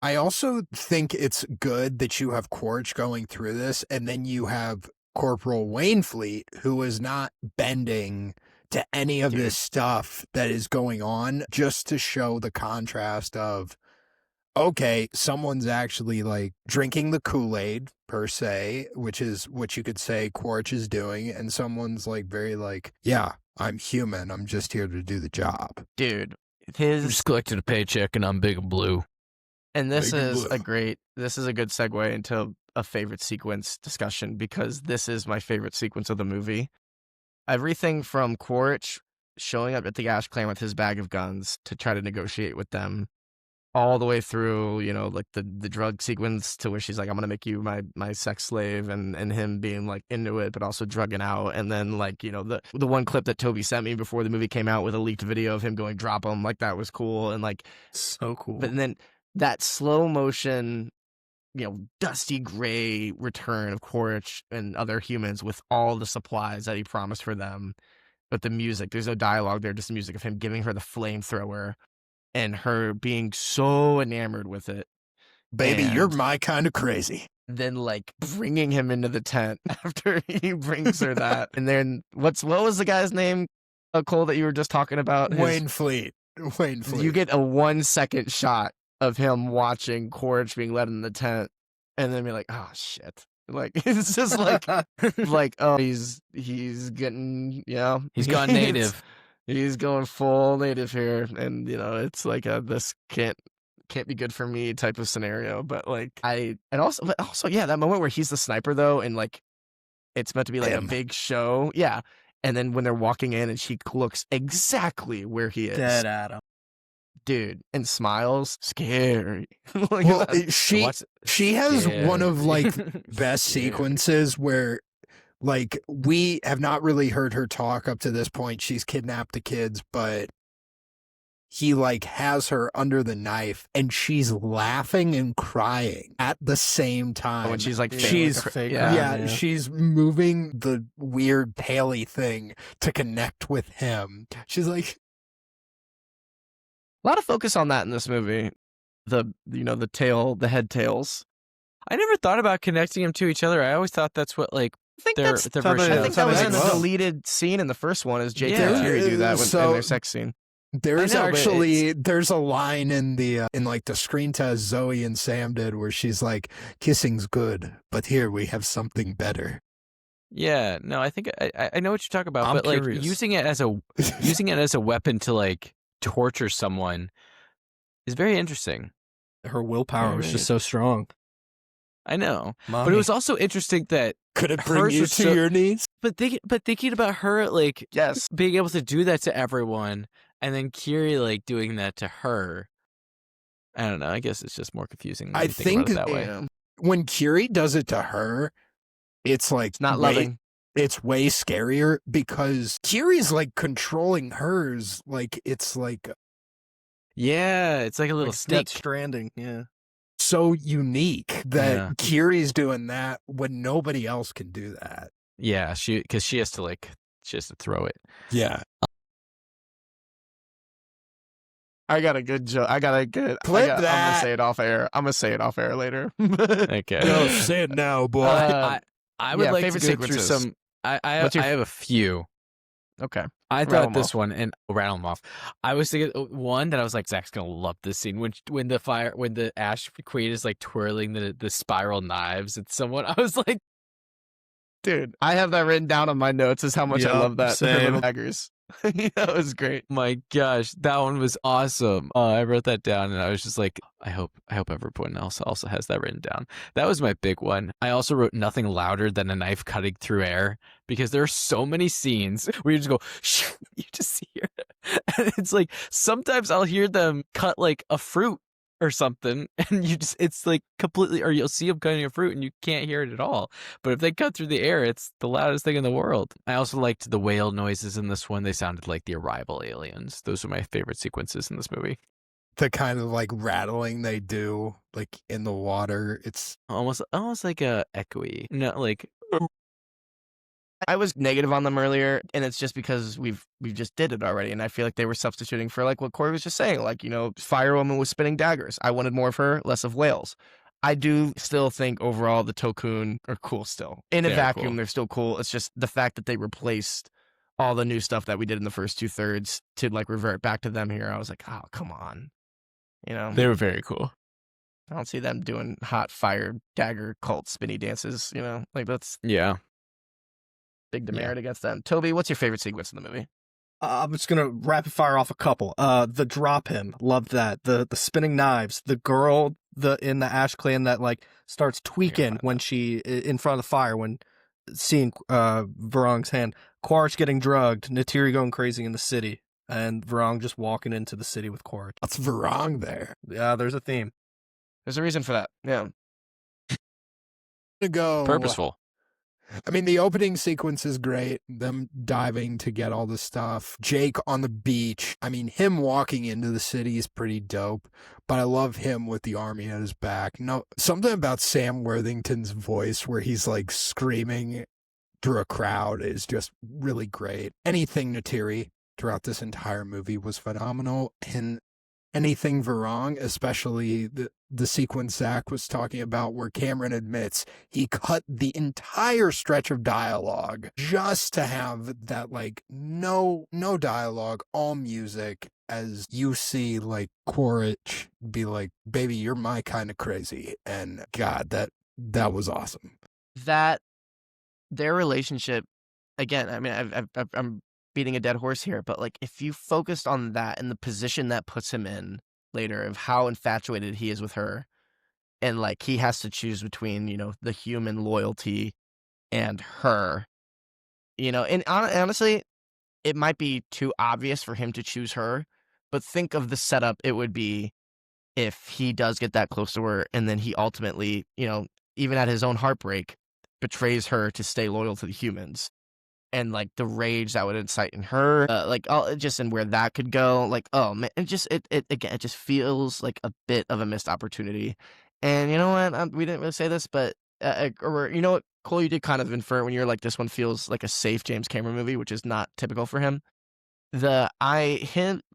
I also think it's good that you have Quaritch going through this, and then you have Corporal Wainfleet, who is not bending to any of this stuff that is going on, just to show the contrast of, okay, someone's actually like drinking the Kool-Aid per se, which is what you could say Quaritch is doing, and someone's like very like, yeah, I'm human, I'm just here to do the job. Dude, I'm just collecting a paycheck and I'm big and blue. And this is a good segue into a favorite sequence discussion, because this is my favorite sequence of the movie. Everything from Quaritch showing up at the Ash Clan with his bag of guns to try to negotiate with them, all the way through, like the drug sequence to where she's like, I'm gonna make you my sex slave, and him being like into it but also drugging out, and then like the one clip that Toby sent me before the movie came out with a leaked video of him going drop him, like that was cool, and like so cool. But then that slow motion, dusty gray return of Quaritch and other humans with all the supplies that he promised for them. But the music, there's no dialogue there, just the music of him giving her the flamethrower and her being so enamored with it. Baby, you're my kind of crazy. Then like bringing him into the tent after he brings her that. And then what was the guy's name, Cole, that you were just talking about? Wainfleet. You get a 1 second shot of him watching Quaritch being led in the tent, and then be like, oh shit. Like, it's just like, oh, he's getting, he's gone native. He's going full native here, and it's like this can't be good for me type of scenario. But like, yeah, that moment where he's the sniper though, and like it's meant to be like a big show, yeah. And then when they're walking in, and she looks exactly where he is, dead at him. Dude, and smiles, scary. Well, she has one of like best sequences where like we have not really heard her talk up to this point. She's kidnapped the kids, but he like has her under the knife and she's laughing and crying at the same time. When she's like, she's moving the weird paley thing to connect with him. She's like, a lot of focus on that in this movie. The head tails. I never thought about connecting them to each other. I always thought that's what like their version. I think that was in the deleted scene in the first one, is Jake and Neytiri do that in their sex scene. There's there's a line in the like the screen test Zoe and Sam did where she's like, kissing's good, but here we have something better. Yeah, no, I think I know what you're talking about, I'm but like curious. using it as a weapon to like torture someone is very interesting. Her willpower Very, was very just so strong. I know, but it Mommy. was also interesting that Could it bring hers you was to so. your knees? But thinking about her like Yes. being able to do that to everyone, and then Kiri like doing that to her. I don't know. I guess it's just more confusing when I you think about think it that way. Yeah. when Kiri does it to her, it's like It's not way, loving. it's way scarier because Kiri's like controlling hers. Like it's like Yeah, it's like a little Like snake. Death Stranding, yeah. so unique that Yeah. Kiri's doing that when nobody else can do that. Yeah, because she has to throw it. Yeah. I got a good joke. I'm gonna say it off air. I'm gonna say it off air later. Okay. Go say it now, boy. I would yeah, like to favorite go through sequences. some. I What's your have a few. Okay. I Rattle thought 'em this off. one, and rattle them off. I was thinking one that I was like, Zach's gonna love this scene when the Ash Queen is like twirling the spiral knives at someone. I was like, Dude, I have that written down on my notes as how much I Yup, love that. Her same. little daggers. That was great. my gosh, that one was awesome. I wrote that down, and I was just like, I hope everyone else also has that written down. That was my big one. I also wrote nothing louder than a knife cutting through air because there are so many scenes where you just go, you just hear it. And it's like sometimes I'll hear them cut like a fruit or something, and it's like completely, or you'll see them cutting a fruit and you can't hear it at all. But if they cut through the air, it's the loudest thing in the world. I also liked the whale noises in this one. They sounded like the Arrival aliens. Those are my favorite sequences in this movie. The kind of like rattling they do like in the water. It's Almost like a echoey. No, like I was negative on them earlier, and it's just because we just did it already, and I feel like they were substituting for like what Corey was just saying, like, you know, Fire Woman with spinning daggers. I wanted more of her, less of whales. I do still think overall the Tokun are cool still. In a They are vacuum, cool. they're still cool. It's just the fact that they replaced all the new stuff that we did in the first 2/3 to like revert back to them here. I was like, oh, come on. You know, they were very cool. I don't see them doing hot fire dagger cult spinny dances, you know, like that's Yeah. big demerit against them. Toby, what's your favorite sequence in the movie? I'm just gonna rapid fire off a couple. The drop him, loved that. The spinning knives, the girl in the Ash clan that like starts tweaking when she in front of the fire when seeing Varong's hand. Quaritch getting drugged, Natiri going crazy in the city, and Varong just walking into the city with Quaritch. That's Varong there. Yeah, there's a theme. There's a reason for that. Yeah. To go Purposeful. I mean, the opening sequence is great. Them diving to get all the stuff. Jake on the beach. I mean, him walking into the city is pretty dope, but I love him with the army at his back. No, something about Sam Worthington's voice where he's like screaming through a crowd is just really great. Anything Natiri throughout this entire movie was phenomenal. And anything Varong, especially the sequence Zach was talking about where Cameron admits he cut the entire stretch of dialogue just to have that like no dialogue, all music, as you see like Quaritch be like, baby, you're my kind of crazy. And God, that was awesome. That their relationship, again, I mean, I'm beating a dead horse here, but like if you focused on that and the position that puts him in later of how infatuated he is with her, and like he has to choose between, you know, the human loyalty and her, you know, and honestly, it might be too obvious for him to choose her, but think of the setup it would be if he does get that close to her and then he ultimately, you know, even at his own heartbreak, betrays her to stay loyal to the humans. And like the rage that would incite in her, like just and where that could go, like oh man, it just feels like a bit of a missed opportunity. And you know what? We didn't really say this, but or you know what, Cole, you did kind of infer when you're like, this one feels like a safe James Cameron movie, which is not typical for him.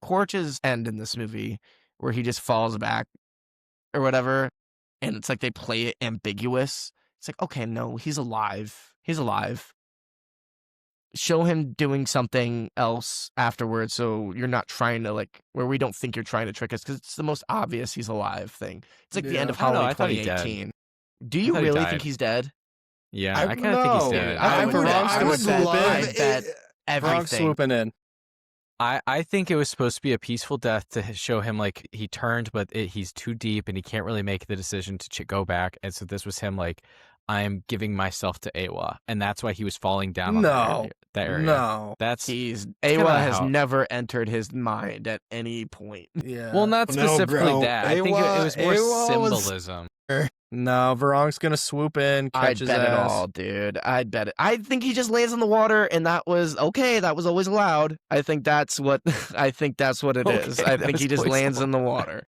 Quaritch's end in this movie, where he just falls back or whatever, and it's like they play it ambiguous. It's like, okay, no, he's alive. He's alive. Show him doing something else afterwards, so you're not trying to like where we don't think you're trying to trick us, because it's the most obvious he's alive thing. It's like the end of I don't know, Halloween I thought he died. 2018. Do you really think he's dead? Yeah, I kind of think he's dead. I would love bet it. everything. swooping in. I think it was supposed to be a peaceful death to show him like he turned, but he's too deep and he can't really make the decision to go back. And so this was him like, I'm giving myself to Awa, and that's why he was falling down on that area. No, that's Awa has never entered his mind at any point. Yeah. Well, not specifically bro. that. I think it was more symbolism. No, Varong's gonna swoop in, catch his I'd bet ass. it all, dude. I'd bet it. I think he just lands in the water, and that was okay. That was always allowed. I think that's what. I think that's what it is. I think he just lands in the water.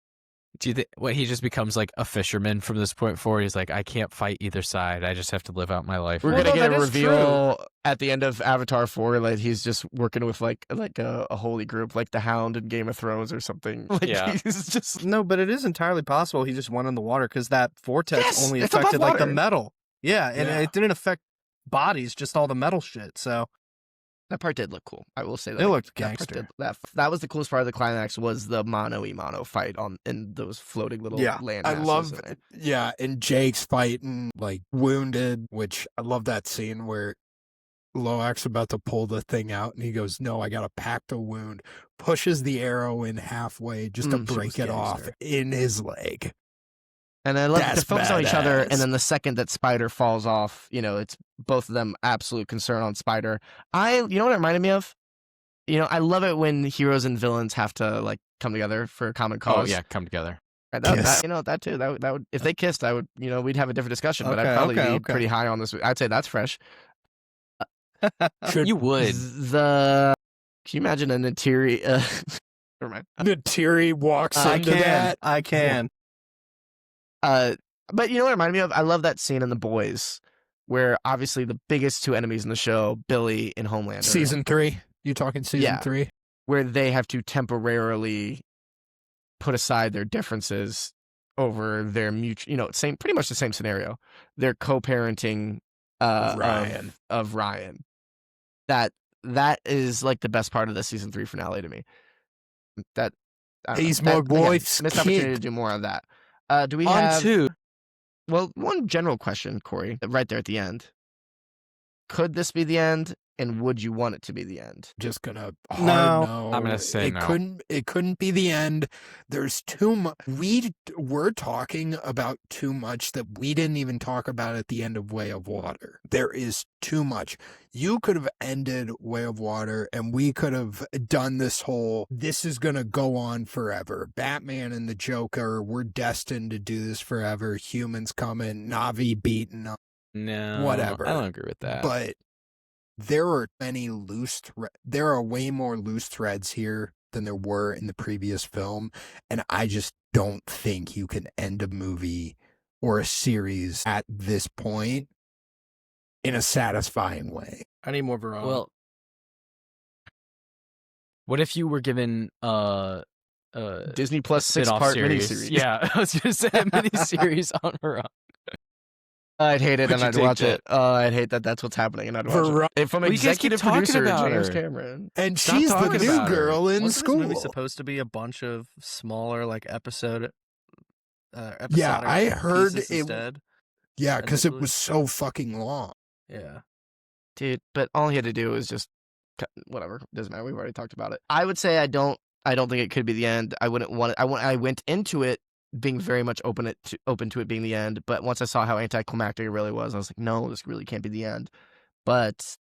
Do you think he just becomes like a fisherman from this point forward? He's like, I can't fight either side. I just have to live out my life. We're gonna get a reveal at the end of Avatar 4. Like he's just working with like a holy group, like the Hound in Game of Thrones or something. Like, yeah, he's just no, but it is entirely possible he just went in the water because that vortex only it's affected above like the water. metal. Yeah, and it didn't affect bodies, just all the metal shit. So that part did look cool. I will say that it looked that part gangster. that was the coolest part of the climax was the mano-a-mano fight in those floating little land. I masses love in it. Yeah, and Jake's fighting like wounded, which I love that scene where Loak's about to pull the thing out and he goes, no, I gotta pack the wound, pushes the arrow in halfway just to break it off in his leg. And I love That's to focus on each other, badass. and then the second that Spider falls off, it's both of them absolute concern on Spider. You know what it reminded me of? I love it when heroes and villains have to like come together for a common cause. Oh yeah, come together. That too. That would if they kissed, I would we'd have a different discussion. But I'd Okay, probably okay, be okay. pretty high on this. I'd say that's fresh. You would. Can you imagine an interior? Never mind. Natiri walks into that. I can. But you know what it reminded me of? I love that scene in The Boys, where obviously the biggest two enemies in the show, Billy and Homelander. Season 3. You talking season 3? Where they have to temporarily put aside their differences over their mutual, pretty much the same scenario. They're co-parenting Ryan. of Ryan. That is like the best part of the season 3 finale to me. That He's my boy's missed opportunity kid. to do more of that. Do we On have two? Well, one general question, Corey, right there at the end. Could this be the end? And would you want it to be the end? Just gonna No. I'm gonna say it no. It couldn't be the end. There's too much. We're talking about too much that we didn't even talk about at the end of Way of Water. There is too much. You could have ended Way of Water, and we could have done this whole. This is gonna go on forever. Batman and the Joker. We're destined to do this forever. Humans coming. Navi beaten up. No, Whatever. I don't agree with that. But there are there are way more loose threads here than there were in the previous film, and I just don't think you can end a movie or a series at this point in a satisfying way. I need more Varong. Well, what if you were given Disney Plus spin-off 6-part series? miniseries. Yeah, I was gonna say a miniseries on her own. I'd hate it Would and you I'd take watch that? it. I'd hate that that's what's happening and I'd watch it. And from Well, you guys keep executive talking producer about James her. Cameron. And Stop she's the talking new about her. girl in Wasn't school. this movie supposed to be a bunch of smaller like episodic Yeah, I heard pieces it. instead? Yeah, because it initially? was so fucking long. Yeah. Dude, but all he had to do was just whatever. Doesn't matter. We've already talked about it. I would say I don't think it could be the end. I wouldn't want it. I went into it being very much open to it being the end, but once I saw how anticlimactic it really was, I was like, no, this really can't be the end. But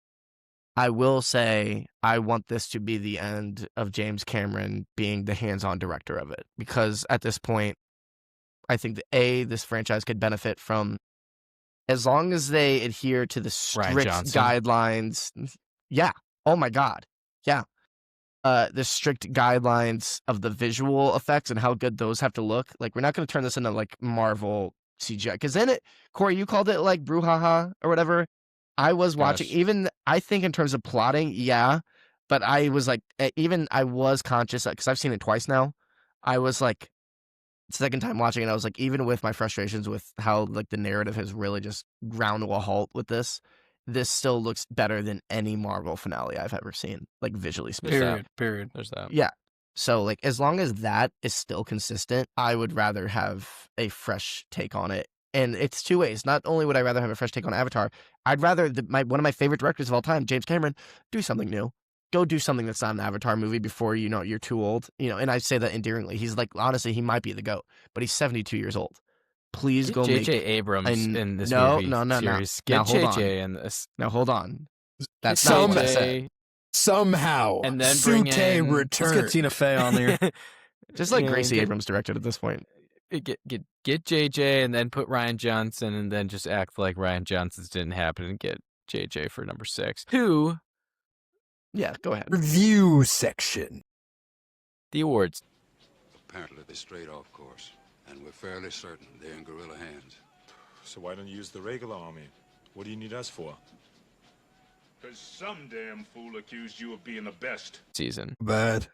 I will say I want this to be the end of James Cameron being the hands-on director of it, because at this point, I think that this franchise could benefit from, as long as they adhere to the strict guidelines. Yeah. Oh my God. Yeah. The strict guidelines of the visual effects and how good those have to look. Like, we're not going to turn this into like Marvel CGI. Because then Corey, you called it like brouhaha or whatever. I was watching, even I think in terms of plotting, yeah. But I was like, I was conscious, because I've seen it twice now. I was like, second time watching it, I was like, even with my frustrations with how like the narrative has really just ground to a halt with this still looks better than any Marvel finale I've ever seen, like visually speaking. Period. There's that. Yeah. So like, as long as that is still consistent, I would rather have a fresh take on it And it's two ways. Not only would I rather have a fresh take on Avatar, I'd rather one of my favorite directors of all time, James Cameron, do something new. Go do something that's not an Avatar movie before you're too old. And I say that endearingly. He's like, honestly, he might be the GOAT, but he's 72 years old. Please Get go make J.J. Abrams in this no, movie no, series. Now Get hold on. J.J. in this. Now hold on. That's Get not what I J.J. said. Somehow, And then bring Sute in- return. Let's get Tina Fey on there. Just like Yeah, Gracie get- Abrams directed at this point. Get JJ and then put Ryan Johnson and then just act like Ryan Johnson's didn't happen and get JJ for number 6. Who? Yeah, go ahead. Review section. The awards. Apparently they strayed off course, and we're fairly certain they're in guerrilla hands. So why don't you use the regular army? What do you need us for? Because some damn fool accused you of being the best. Season. Bad.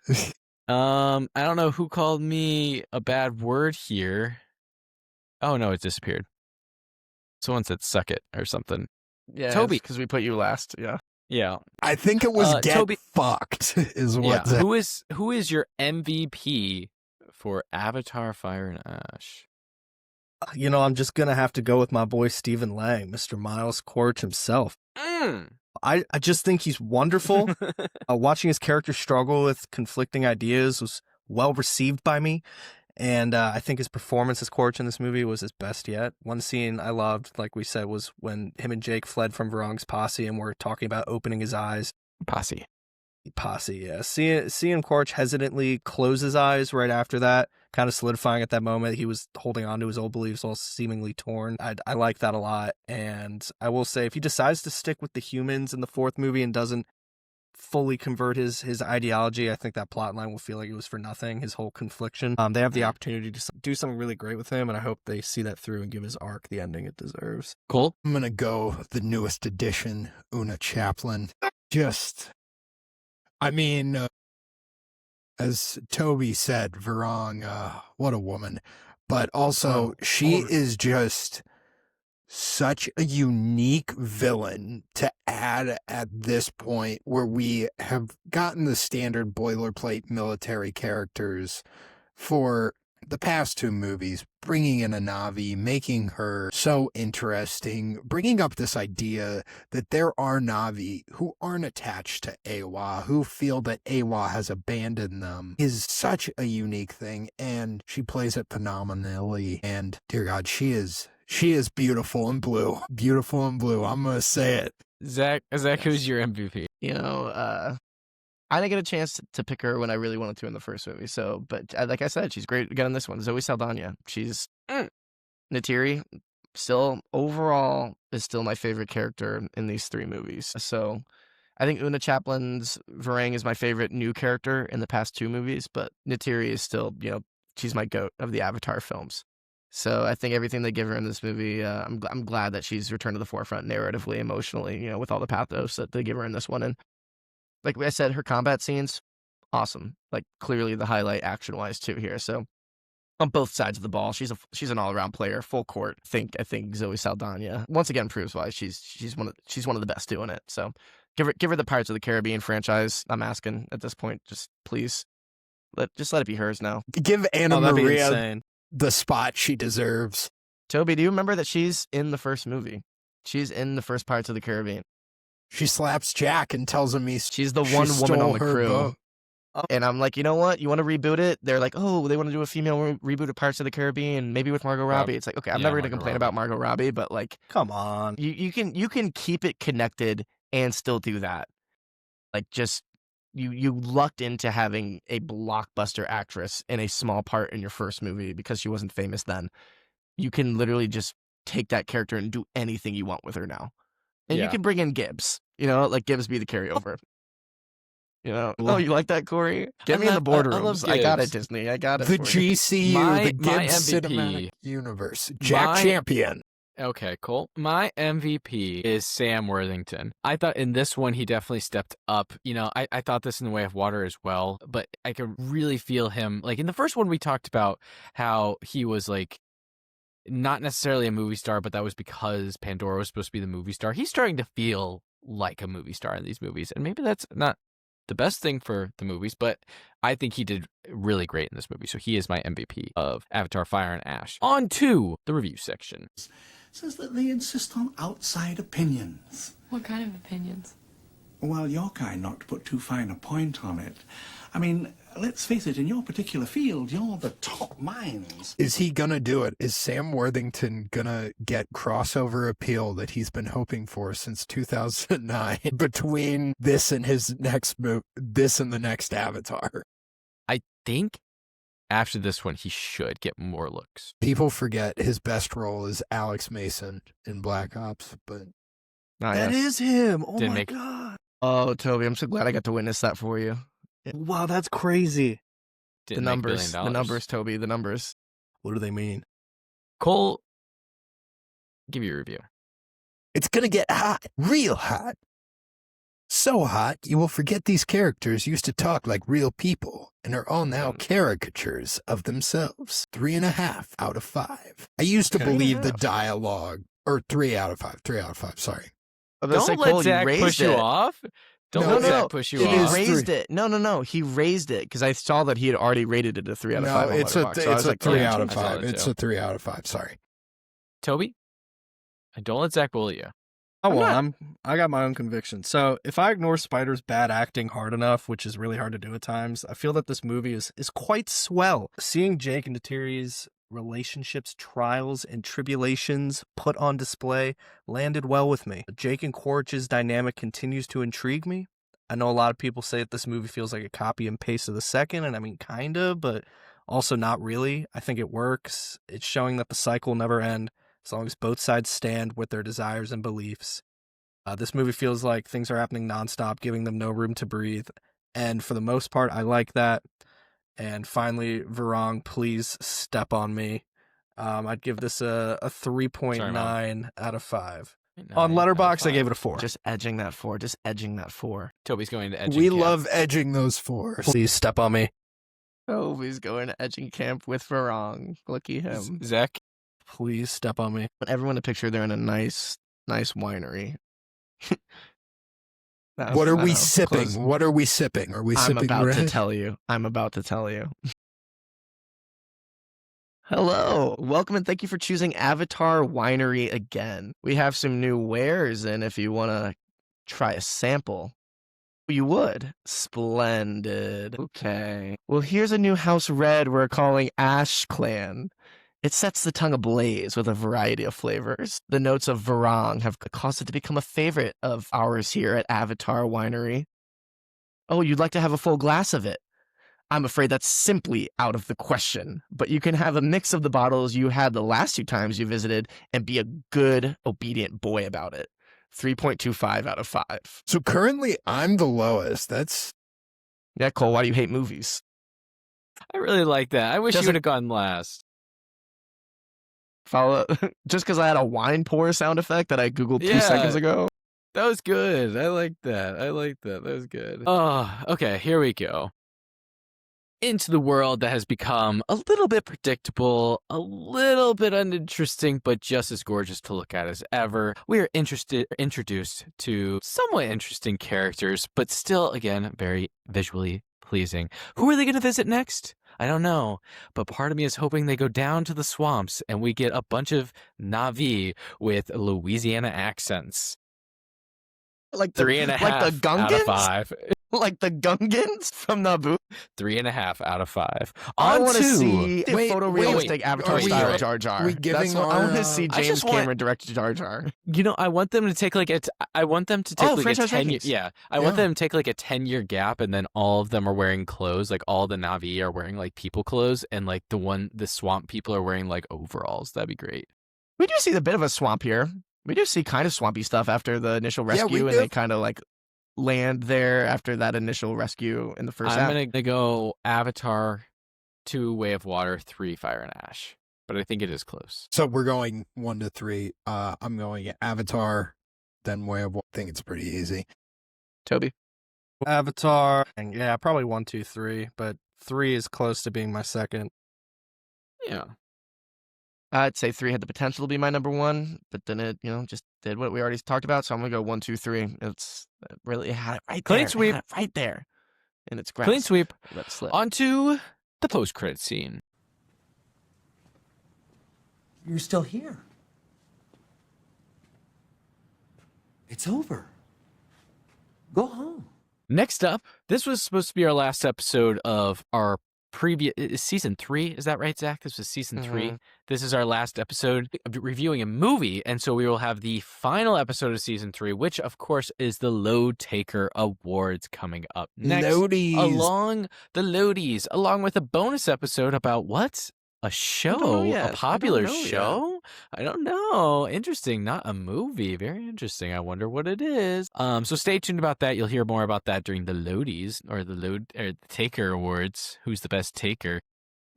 I don't know who called me a bad word here. Oh no, it disappeared. Someone said "suck it" or something. Yeah, Toby, because we put you last. Yeah. Yeah. I think it was get Toby fucked is what. Yeah. Who is your MVP for Avatar: Fire and Ash? I'm just gonna have to go with my boy Stephen Lang, Mr. Miles Quaritch himself. I just think he's wonderful. Watching his character struggle with conflicting ideas was well received by me. And I think his performance as Quaritch in this movie was his best yet. One scene I loved, like we said, was when him and Jake fled from Varong's posse and were talking about opening his eyes. Posse, yeah. Seeing Quaritch hesitantly close his eyes right after that, kind of solidifying at that moment he was holding on to his old beliefs all seemingly torn. I like that a lot. And I will say, if he decides to stick with the humans in the 4th movie and doesn't fully convert his ideology, I think that plot line will feel like it was for nothing, his whole confliction. They have the opportunity to do something really great with him, and I hope they see that through and give his arc the ending it deserves. Cool. I'm gonna go the newest edition, Una Chaplin. As Toby said, Varong, what a woman. But also, she is just such a unique villain to add at this point, where we have gotten the standard boilerplate military characters for the past 2 movies, bringing in a Na'vi, making her so interesting, bringing up this idea that there are Na'vi who aren't attached to Awa, who feel that Awa has abandoned them, is such a unique thing, and she plays it phenomenally. And dear God, she is beautiful and blue. Beautiful and blue. I'm going to say it. Zach, who's your MVP? I didn't get a chance to pick her when I really wanted to in the first movie. So, but like I said, she's great again in this one. Zoe Saldana. She's Neytiri. Still, overall, is still my favorite character in these 3 movies. So, I think Una Chaplin's Varang is my favorite new character in the past 2 movies. But Neytiri is still, she's my GOAT of the Avatar films. So I think everything they give her in this movie, I'm glad that she's returned to the forefront narratively, emotionally, with all the pathos that they give her in this one. And like I said, her combat scenes, awesome. Like clearly the highlight action-wise too here. So on both sides of the ball, she's an all-around player, full court. I think Zoe Saldana once again proves why she's one of the best doing it. So give her the Pirates of the Caribbean franchise. I'm asking at this point, just please let it be hers now. Give Anna that'd be Maria insane. the spot she deserves. Toby, do you remember that she's in the first movie? She's in the first Pirates of the Caribbean. She slaps Jack and tells him she's the one woman on the crew. Boat. And I'm like, you know what? You want to reboot it? They're like, oh, they want to do a female reboot of Pirates of the Caribbean, maybe with Margot Robbie. It's like, okay, I'm never going to complain about Margot Robbie, but like, come on, you can keep it connected and still do that. Like, just you lucked into having a blockbuster actress in a small part in your first movie because she wasn't famous then. You can literally just take that character and do anything you want with her now. And you can bring in Gibbs, let Gibbs be the carryover. Oh, you like that, Corey? Get me in the boardrooms. I got it, Disney. I got it. The for you. GCU, the Gibbs Cinematic Universe. Jack Champion. Okay, cool. My MVP is Sam Worthington. I thought in this one he definitely stepped up. I thought this in The Way of Water as well, but I could really feel him. Like in the first one, we talked about how he was like not necessarily a movie star, but that was because Pandora was supposed to be the movie star. He's starting to feel like a movie star in these movies, and maybe that's not the best thing for the movies, but I think he did really great in this movie. So he is my MVP of Avatar Fire and Ash. On to the review section. Says that they insist on outside opinions. What kind of opinions? Well, your kind, not to put too fine a point on it. I mean, let's face it, in your particular field, you're the top minds. Is he gonna do it? Is Sam Worthington gonna get crossover appeal that he's been hoping for since 2009 between this and his next this and the next Avatar? I think after this one, he should get more looks. People forget his best role is Alex Mason in Black Ops, but that is him. Oh Didn't my make- God. Oh, Toby, I'm so glad I got to witness that for you. Wow, that's crazy. Didn't The make $1 numbers, billion. the numbers, Toby, the numbers. What do they mean? Cole, give your review. it's gonna get hot, real hot. So hot, you will forget these characters used to talk like real people and are all now caricatures of themselves. 3.5 out of 5. I used to believe the dialogue, or 3 out of 5. 3 out of 5, sorry. Don't let Zach push you off. Don't let Zach push you He off. raised it. No. He raised it because I saw that he had already rated it a 3 out of 5. No, on it's a Letterboxd. So I was like, 3 yeah, out of I saw 5. that It's too. a 3 out of 5, sorry. Toby, don't let Zach bully you. I got my own conviction. So if I ignore Spider's bad acting hard enough, which is really hard to do at times, I feel that this movie is quite swell. Seeing Jake and Neytiri's relationships, trials, and tribulations put on display landed well with me. Jake and Quaritch's dynamic continues to intrigue me. I know a lot of people say that this movie feels like a copy and paste of the second, and I mean kind of, but also not really. I think it works. It's showing that the cycle will never end as long as both sides stand with their desires and beliefs. This movie feels like things are happening nonstop, giving them no room to breathe. And for the most part, I like that. And finally, Varong, please step on me. I'd give this a 3.9 out of 5. On Letterboxd, I gave it a 4. Just edging that 4. Just edging that 4. Toby's going to edging We camp. love edging those 4s. Please step on me. Toby's going to edging camp with Varong. Lucky him. Zach, please step on me. But everyone to picture they're in a nice winery. What are we sipping? What are we sipping? Are we I'm sipping about red? to tell you. I'm about to tell you. Hello, welcome and thank you for choosing Avatar Winery again. We have some new wares, and if you want to try a sample, you would. Splendid. Okay. Well, here's a new house red we're calling Ash Clan. It sets the tongue ablaze with a variety of flavors. The notes of Varong have caused it to become a favorite of ours here at Avatar Winery. Oh, you'd like to have a full glass of it? I'm afraid that's simply out of the question, but you can have a mix of the bottles you had the last 2 times you visited and be a good, obedient boy about it. 3.25 out of 5. So currently, I'm the lowest. That's... Yeah, Cole, why do you hate movies? I really like that. I wish you would have gone last. Follow just because I had a wine pour sound effect that I Googled 2 seconds ago. That was good. I like that. That was good. Oh, okay. Here we go. Into the world that has become a little bit predictable, a little bit uninteresting, but just as gorgeous to look at as ever. We are introduced to somewhat interesting characters, but still, again, very visually pleasing. Who are they going to visit next? I don't know, but part of me is hoping they go down to the swamps and we get a bunch of Na'vi with Louisiana accents. Like the 3.5 like the Gungans? out of 5. Like the Gungans from Naboo? 3.5 out of 5. I On want to to- see a Wait, photorealistic Avatar are we- style Jar Jar. are we giving I want our, to see I James just want- Cameron direct Jar Jar. You know, I want them to take like a. I want them to take like a franchise 10 year. rankings. Yeah, I want them to take like a 10-year gap, and then all of them are wearing clothes. Like all the Na'vi are wearing like people clothes, and like the swamp people are wearing like overalls. That'd be great. We do see a bit of a swamp here. We do see kind of swampy stuff after the initial Yeah, we rescue, and do. they kind of like land there after that initial rescue in the first I'm half. gonna go Avatar, 2 Way of Water, 3 Fire and Ash, but I think it is close. So we're going 1 to 3. I'm going Avatar, then Way of Water. I think it's pretty easy. Toby? Avatar, and yeah, probably 1, 2, 3, but 3 is close to being my second. Yeah. I'd say 3 had the potential to be my number 1, but then it, just did what we already talked about. So I'm gonna go 1, 2, 3. It's really had it right Clean there. sweep. Had it right there. in its grasp. Clean sweep. Let it slip. On to the post-credit scene. You're still here. It's over. Go home. Next up, this was supposed to be our last episode of our previous season 3. Is that right, Zach? This was season 3. This is our last episode reviewing a movie, and so we will have the final episode of season 3, which of course is the Load Taker Awards coming up next. Loadies. Along with a bonus episode about what? A show, a popular show? I don't know. Interesting. Not a movie. Very interesting. I wonder what it is. So stay tuned about that. You'll hear more about that during the Loadies or the Taker Awards. Who's the best taker?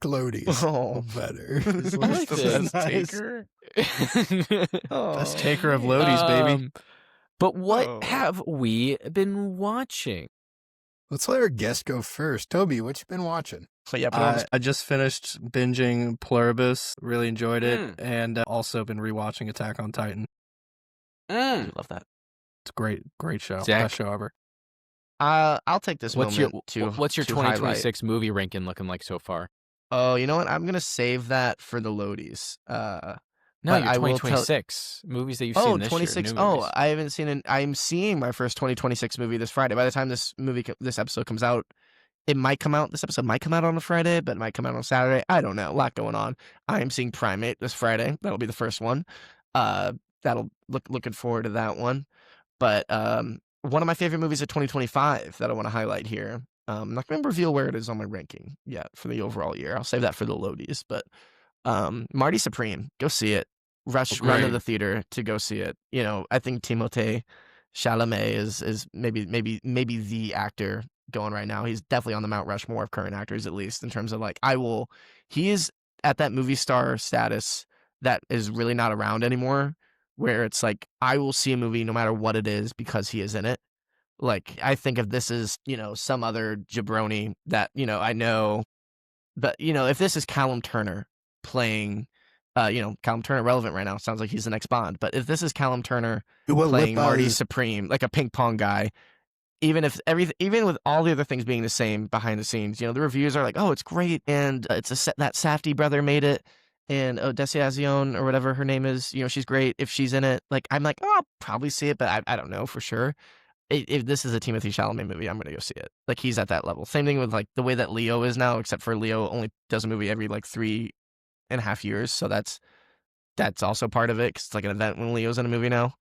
Loadies. Oh, better. I like this. Taker. Best taker of Loadies, baby. But what have we been watching? Let's let our guest go first. Toby, what you been watching? So yeah, I just finished binging Pluribus. Really enjoyed it, and also been rewatching Attack on Titan. Love that. It's a great show. Zach? Best show ever. I'll take this What's moment what's your to 2026 movie ranking looking like so far? Oh, you know what? I'm gonna save that for the Loadies. No, but your I will 2026 movies that you've seen this 26. year. New movies. I haven't seen I'm seeing my first 2026 movie this Friday. By the time this episode comes out, it might come out. This episode might come out on a Friday, but it might come out on Saturday. I don't know. A lot going on. I am seeing Primate this Friday. That'll be the first one. Looking forward to that one. But one of my favorite movies of 2025 that I want to highlight here. I'm not going to reveal where it is on my ranking yet for the overall year. I'll save that for the Loadies. But Marty Supreme, go see it. Run to the theater to go see it. You know, I think Timothée Chalamet is maybe the actor going right now. He's definitely on the Mount Rushmore of current actors, at least in terms of like he is at that movie star status that is really not around anymore, where it's like I will see a movie no matter what it is because he is in it. Like I think if this is, some other jabroni that, I know, but if this is Callum Turner playing Callum Turner relevant right now, sounds like he's the next Bond, but if this is Callum Turner playing Marty Supreme, like a ping pong guy, even with all the other things being the same behind the scenes, the reviews are like, oh, it's great, and it's that Safdie brother made it, and Desiazione or whatever her name is, she's great if she's in it. Like I'm like, oh, I'll probably see it, but I don't know for sure. If this is a Timothée Chalamet movie, I'm gonna go see it. Like he's at that level. Same thing with like the way that Leo is now, except for Leo only does a movie every like 3.5 years, so that's also part of it because it's like an event when Leo's in a movie now.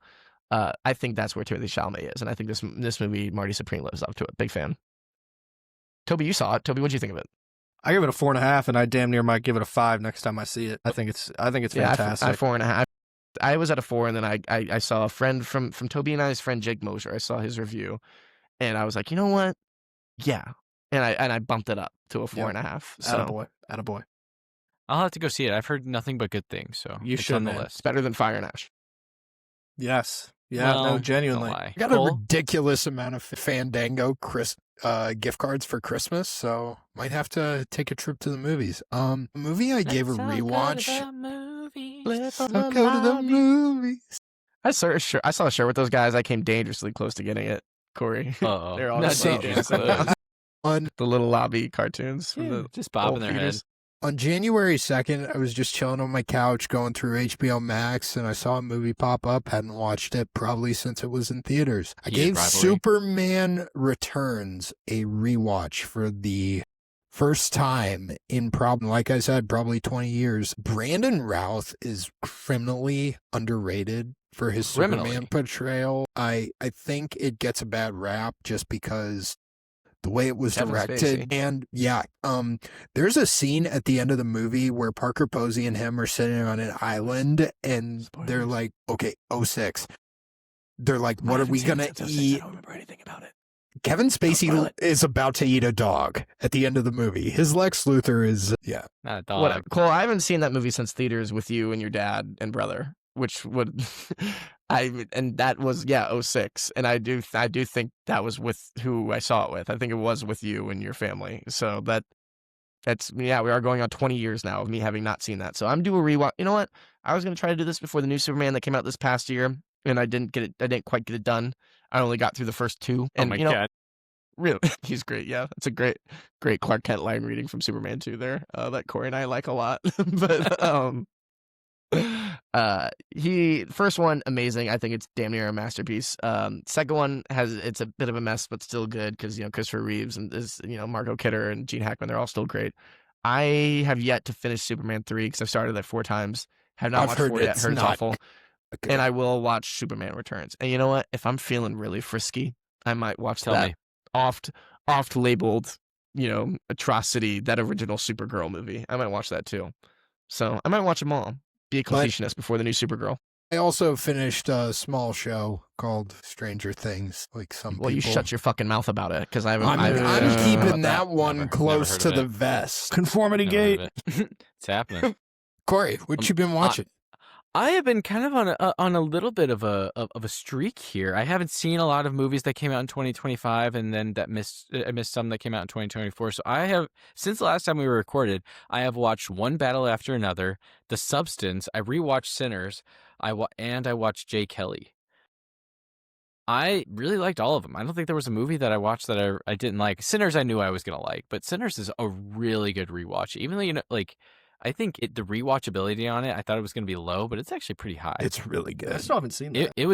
I think that's where Timothée Chalamet is, and I think this movie Marty Supreme lives up to it. Big fan. Toby, you saw it. Toby, what'd you think of it? I give it a 4.5, and I damn near might give it a 5 next time I see it. I think it's fantastic. I 4.5. I was at a 4, and then I saw a friend from Toby and I's friend Jake Mosher. I saw his review, and I was like, you know what? Yeah, and I bumped it up to a 4.5. So Attaboy. I'll have to go see it. I've heard nothing but good things, so you it's should, on the man. list. It's better than Fire and Ash. Yes. Yeah, Well, no, genuinely. don't lie. I got a ridiculous amount of Fandango gift cards for Christmas, so might have to take a trip to the movies. Movie I gave a rewatch. Let's go to the movies. I saw a shirt with those guys. I came dangerously close to getting it, Corey. Uh-oh. They're all Not just dangerously close. On the little lobby cartoons from the just bobbing old their theaters. head. On January 2nd, I was just chilling on my couch going through HBO Max, and I saw a movie pop up. Hadn't watched it probably since it was in theaters. I gave Superman Returns a rewatch for the first time in like I said, probably 20 years. Brandon Routh is criminally underrated for his Superman portrayal. I think it gets a bad rap just because the way it was directed. And there's a scene at the end of the movie where Parker Posey and him are sitting on an island, and they're like, okay, 06. They're like, what are we going to eat? I don't remember anything about it. Kevin Spacey is about to eat a dog at the end of the movie. His Lex Luthor is, not a dog. Cole, I haven't seen that movie since theaters with you and your dad and brother, which would... and that was 06, and I do think that was with who I saw it with. I think it was with you and your family. So that's we are going on 20 years now of me having not seen that. So I'm due a rewatch. You know what? I was going to try to do this before the new Superman that came out this past year, and I didn't quite get it done. I only got through the first 2. And God. Really, he's great. Yeah, it's a great Clark Kent line reading from Superman 2 there. That Corey and I like a lot. But he first one amazing. I think it's damn near a masterpiece. Second one it's a bit of a mess, but still good because Christopher Reeves and Margot Kidder and Gene Hackman, they're all still great. I have yet to finish Superman 3 because I've started it 4 times. Have not watched 4 yet. Heard it's awful. Good. And I will watch Superman Returns. And you know what? If I'm feeling really frisky, I might watch that oft labeled, atrocity, that original Supergirl movie. I might watch that too. So I might watch them all. Be a completionist before the new Supergirl. I also finished a small show called Stranger Things. Like some people. You shut your fucking mouth about it because I haven't. I'm keeping that one close to the vest. Conformity gate. It's happening. Corey, what you been watching? I have been kind of on a little bit of a streak here. I haven't seen a lot of movies that came out in 2025, and then I missed some that came out in 2024. So I have, since the last time we were recorded, I have watched one battle after another. The Substance. I rewatched Sinners. And I watched Jay Kelly. I really liked all of them. I don't think there was a movie that I watched that I didn't like. Sinners I knew I was gonna like, but Sinners is a really good rewatch. Even though I think the rewatchability on it, I thought it was going to be low, but it's actually pretty high. It's really good. I still haven't seen that. It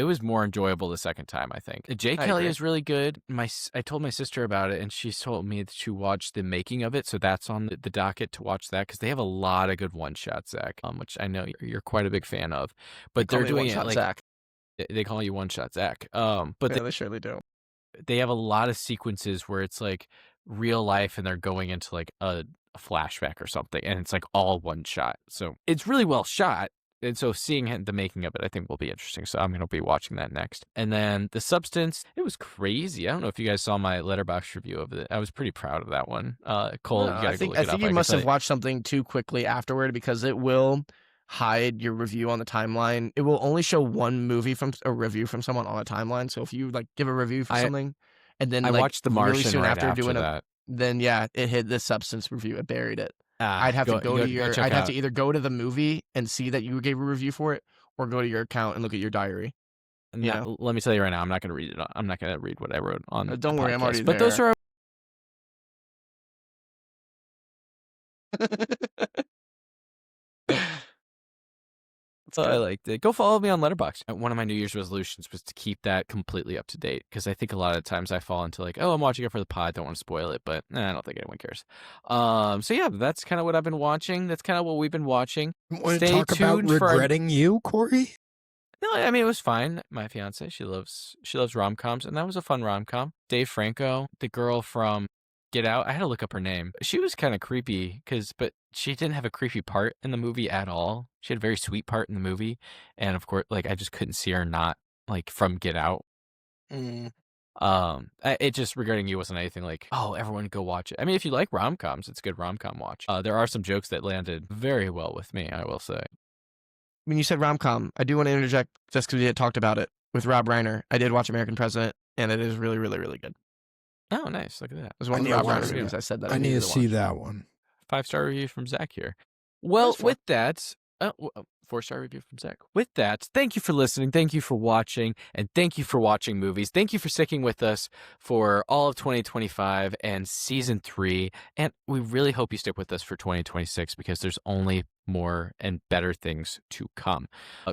was more enjoyable the second time, I think. Jay Kelly is really good. I told my sister about it, and she told me to watch the making of it, so that's on the docket to watch that, because they have a lot of good one-shots, Zach, which I know you're quite a big fan of. But they're doing it like... Zach. They call you one-shot Zach. But yeah, they surely do. They have a lot of sequences where it's like real life, and they're going into like a flashback or something, and it's like all one shot, so it's really well shot. And so seeing the making of it, I think, will be interesting. So I'm going to be watching that next. And then The Substance, it was crazy. I don't know if you guys saw my Letterboxd review of it. I was pretty proud of that one. Cole, you got to go look it up. I think you must have watched something too quickly afterward, because it will hide your review on the timeline. It will only show one movie from a review from someone on a timeline. So if you give a review for something, and then I watched The Martian really soon right after doing that. Then yeah, it hit the Substance review. It buried it. I'd have to I'd have to either go to the movie and see that you gave a review for it, or go to your account and look at your diary. Let me tell you right now, I'm not going to read it. I'm not going to read what I wrote on. Don't worry, I'm already there. But those are. So I liked it. Go follow me on Letterboxd. One of my New Year's resolutions was to keep that completely up to date, because I think a lot of times I fall into like, I'm watching it for the pod, don't want to spoil it, but I don't think anyone cares. So yeah, that's kind of what I've been watching. That's kind of what we've been watching. Want to talk about regretting you, Corey? No, I mean, it was fine. My fiance, she loves rom-coms, and that was a fun rom-com. Dave Franco, the girl from Get Out. I had to look up her name. She was kind of creepy, but she didn't have a creepy part in the movie at all. She had a very sweet part in the movie, and of course, I just couldn't see her not from Get Out. It just, regarding you, wasn't anything like, everyone go watch it. I mean, if you like rom-coms, it's a good rom-com watch. There are some jokes that landed very well with me, I will say. When you said rom-com, I do want to interject, just because we had talked about it with Rob Reiner. I did watch American President, and it is really, really, really good. Oh, nice. Look at that. It was one of the Rob Reiner reviews. I said that. I need to see that one. 5-star review from Zach here. Well, with that, 4-star review from Zach. With that, thank you for listening. Thank you for watching. And thank you for watching movies. Thank you for sticking with us for all of 2025 and season 3. And we really hope you stick with us for 2026, because there's only more and better things to come.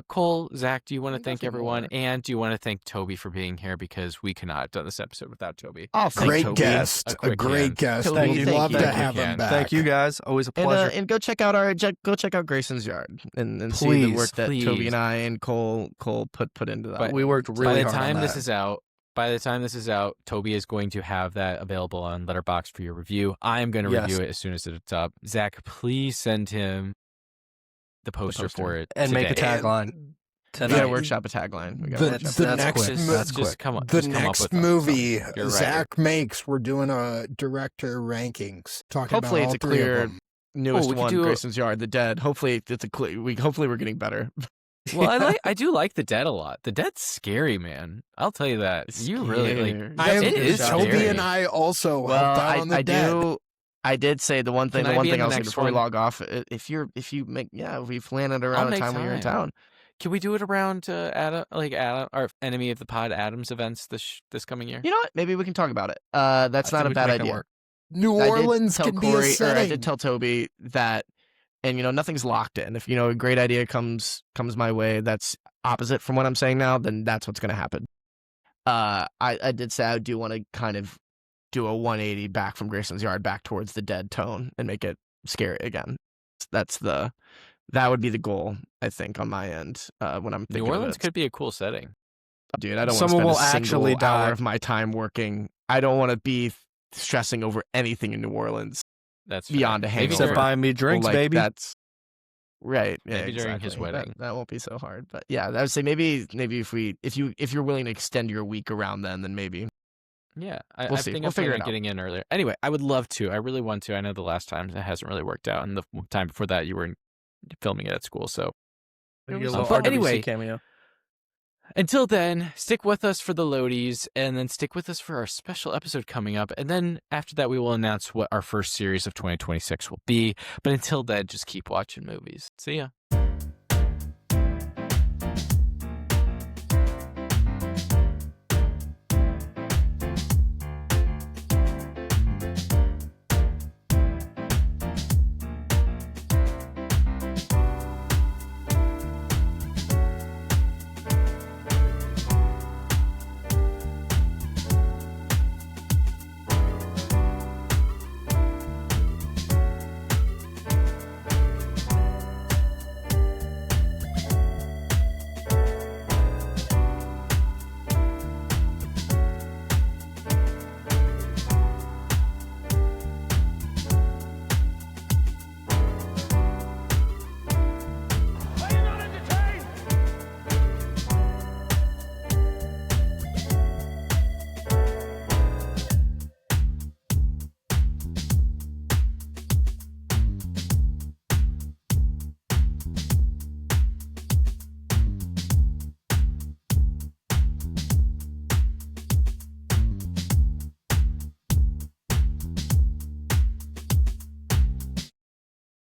Cole, Zach, do you want to thank everyone? And do you want to thank Toby for being here, because we cannot have done this episode without Toby? Oh, great guest. A great guest. Thank you. Love to have him back. Thank you guys. Always a pleasure. And go check out Grayson's Yard and see the work that Toby and I and Cole put into that. But we worked really hard on that. By the time this is out, Toby is going to have that available on Letterboxd for your review. I am going to review it as soon as it's up. Zach, please send him the poster for it and today. make a tagline. We gotta workshop a tagline. The next movie Zach makes, we're doing a director rankings. Hopefully about it's a clear newest one, do Grayson's Yard, The Dead. Hopefully it's a clear. Hopefully we're getting better. Well, I do like The Dead a lot. The Dead's scary, man. I'll tell you that. You really it is Toby scary. and I also helped out on The Dead. I did say the one thing I'll say before we log off. If we've landed around a time when you're in town, Can we do it around Adam, our enemy of the pod, Adam's events this coming year? You know what? Maybe we can talk about it. That's not a bad idea. New Orleans can be a setting. I did tell Toby that, and nothing's locked in. If a great idea comes my way that's opposite from what I'm saying now, then that's what's going to happen. I did say I do want to kind of do a 180 back from Grayson's Yard back towards the dead tone and make it scary again. That would be the goal, I think, on my end when I'm thinking New Orleans of it. could be a cool setting. Dude, I don't want to Someone spend will actually die. hour of my time working. I don't want to be stressing over anything in New Orleans. That's beyond a hangover. Except buying me drinks, baby. That's right. Yeah, maybe during his exactly. wedding. That won't be so hard. But yeah, I would say maybe if you're willing to extend your week around then maybe. Yeah, We'll see. think We'll I'm figure planning it on getting in earlier. Anyway, I would love to. I really want to. I know the last time it hasn't really worked out, and the time before that you were filming it at school. So, Maybe a little but RWC anyway, cameo. until then, stick with us for the loadies, and then stick with us for our special episode coming up. And then after that, we will announce what our first series of 2026 will be. But until then, just keep watching movies. See ya.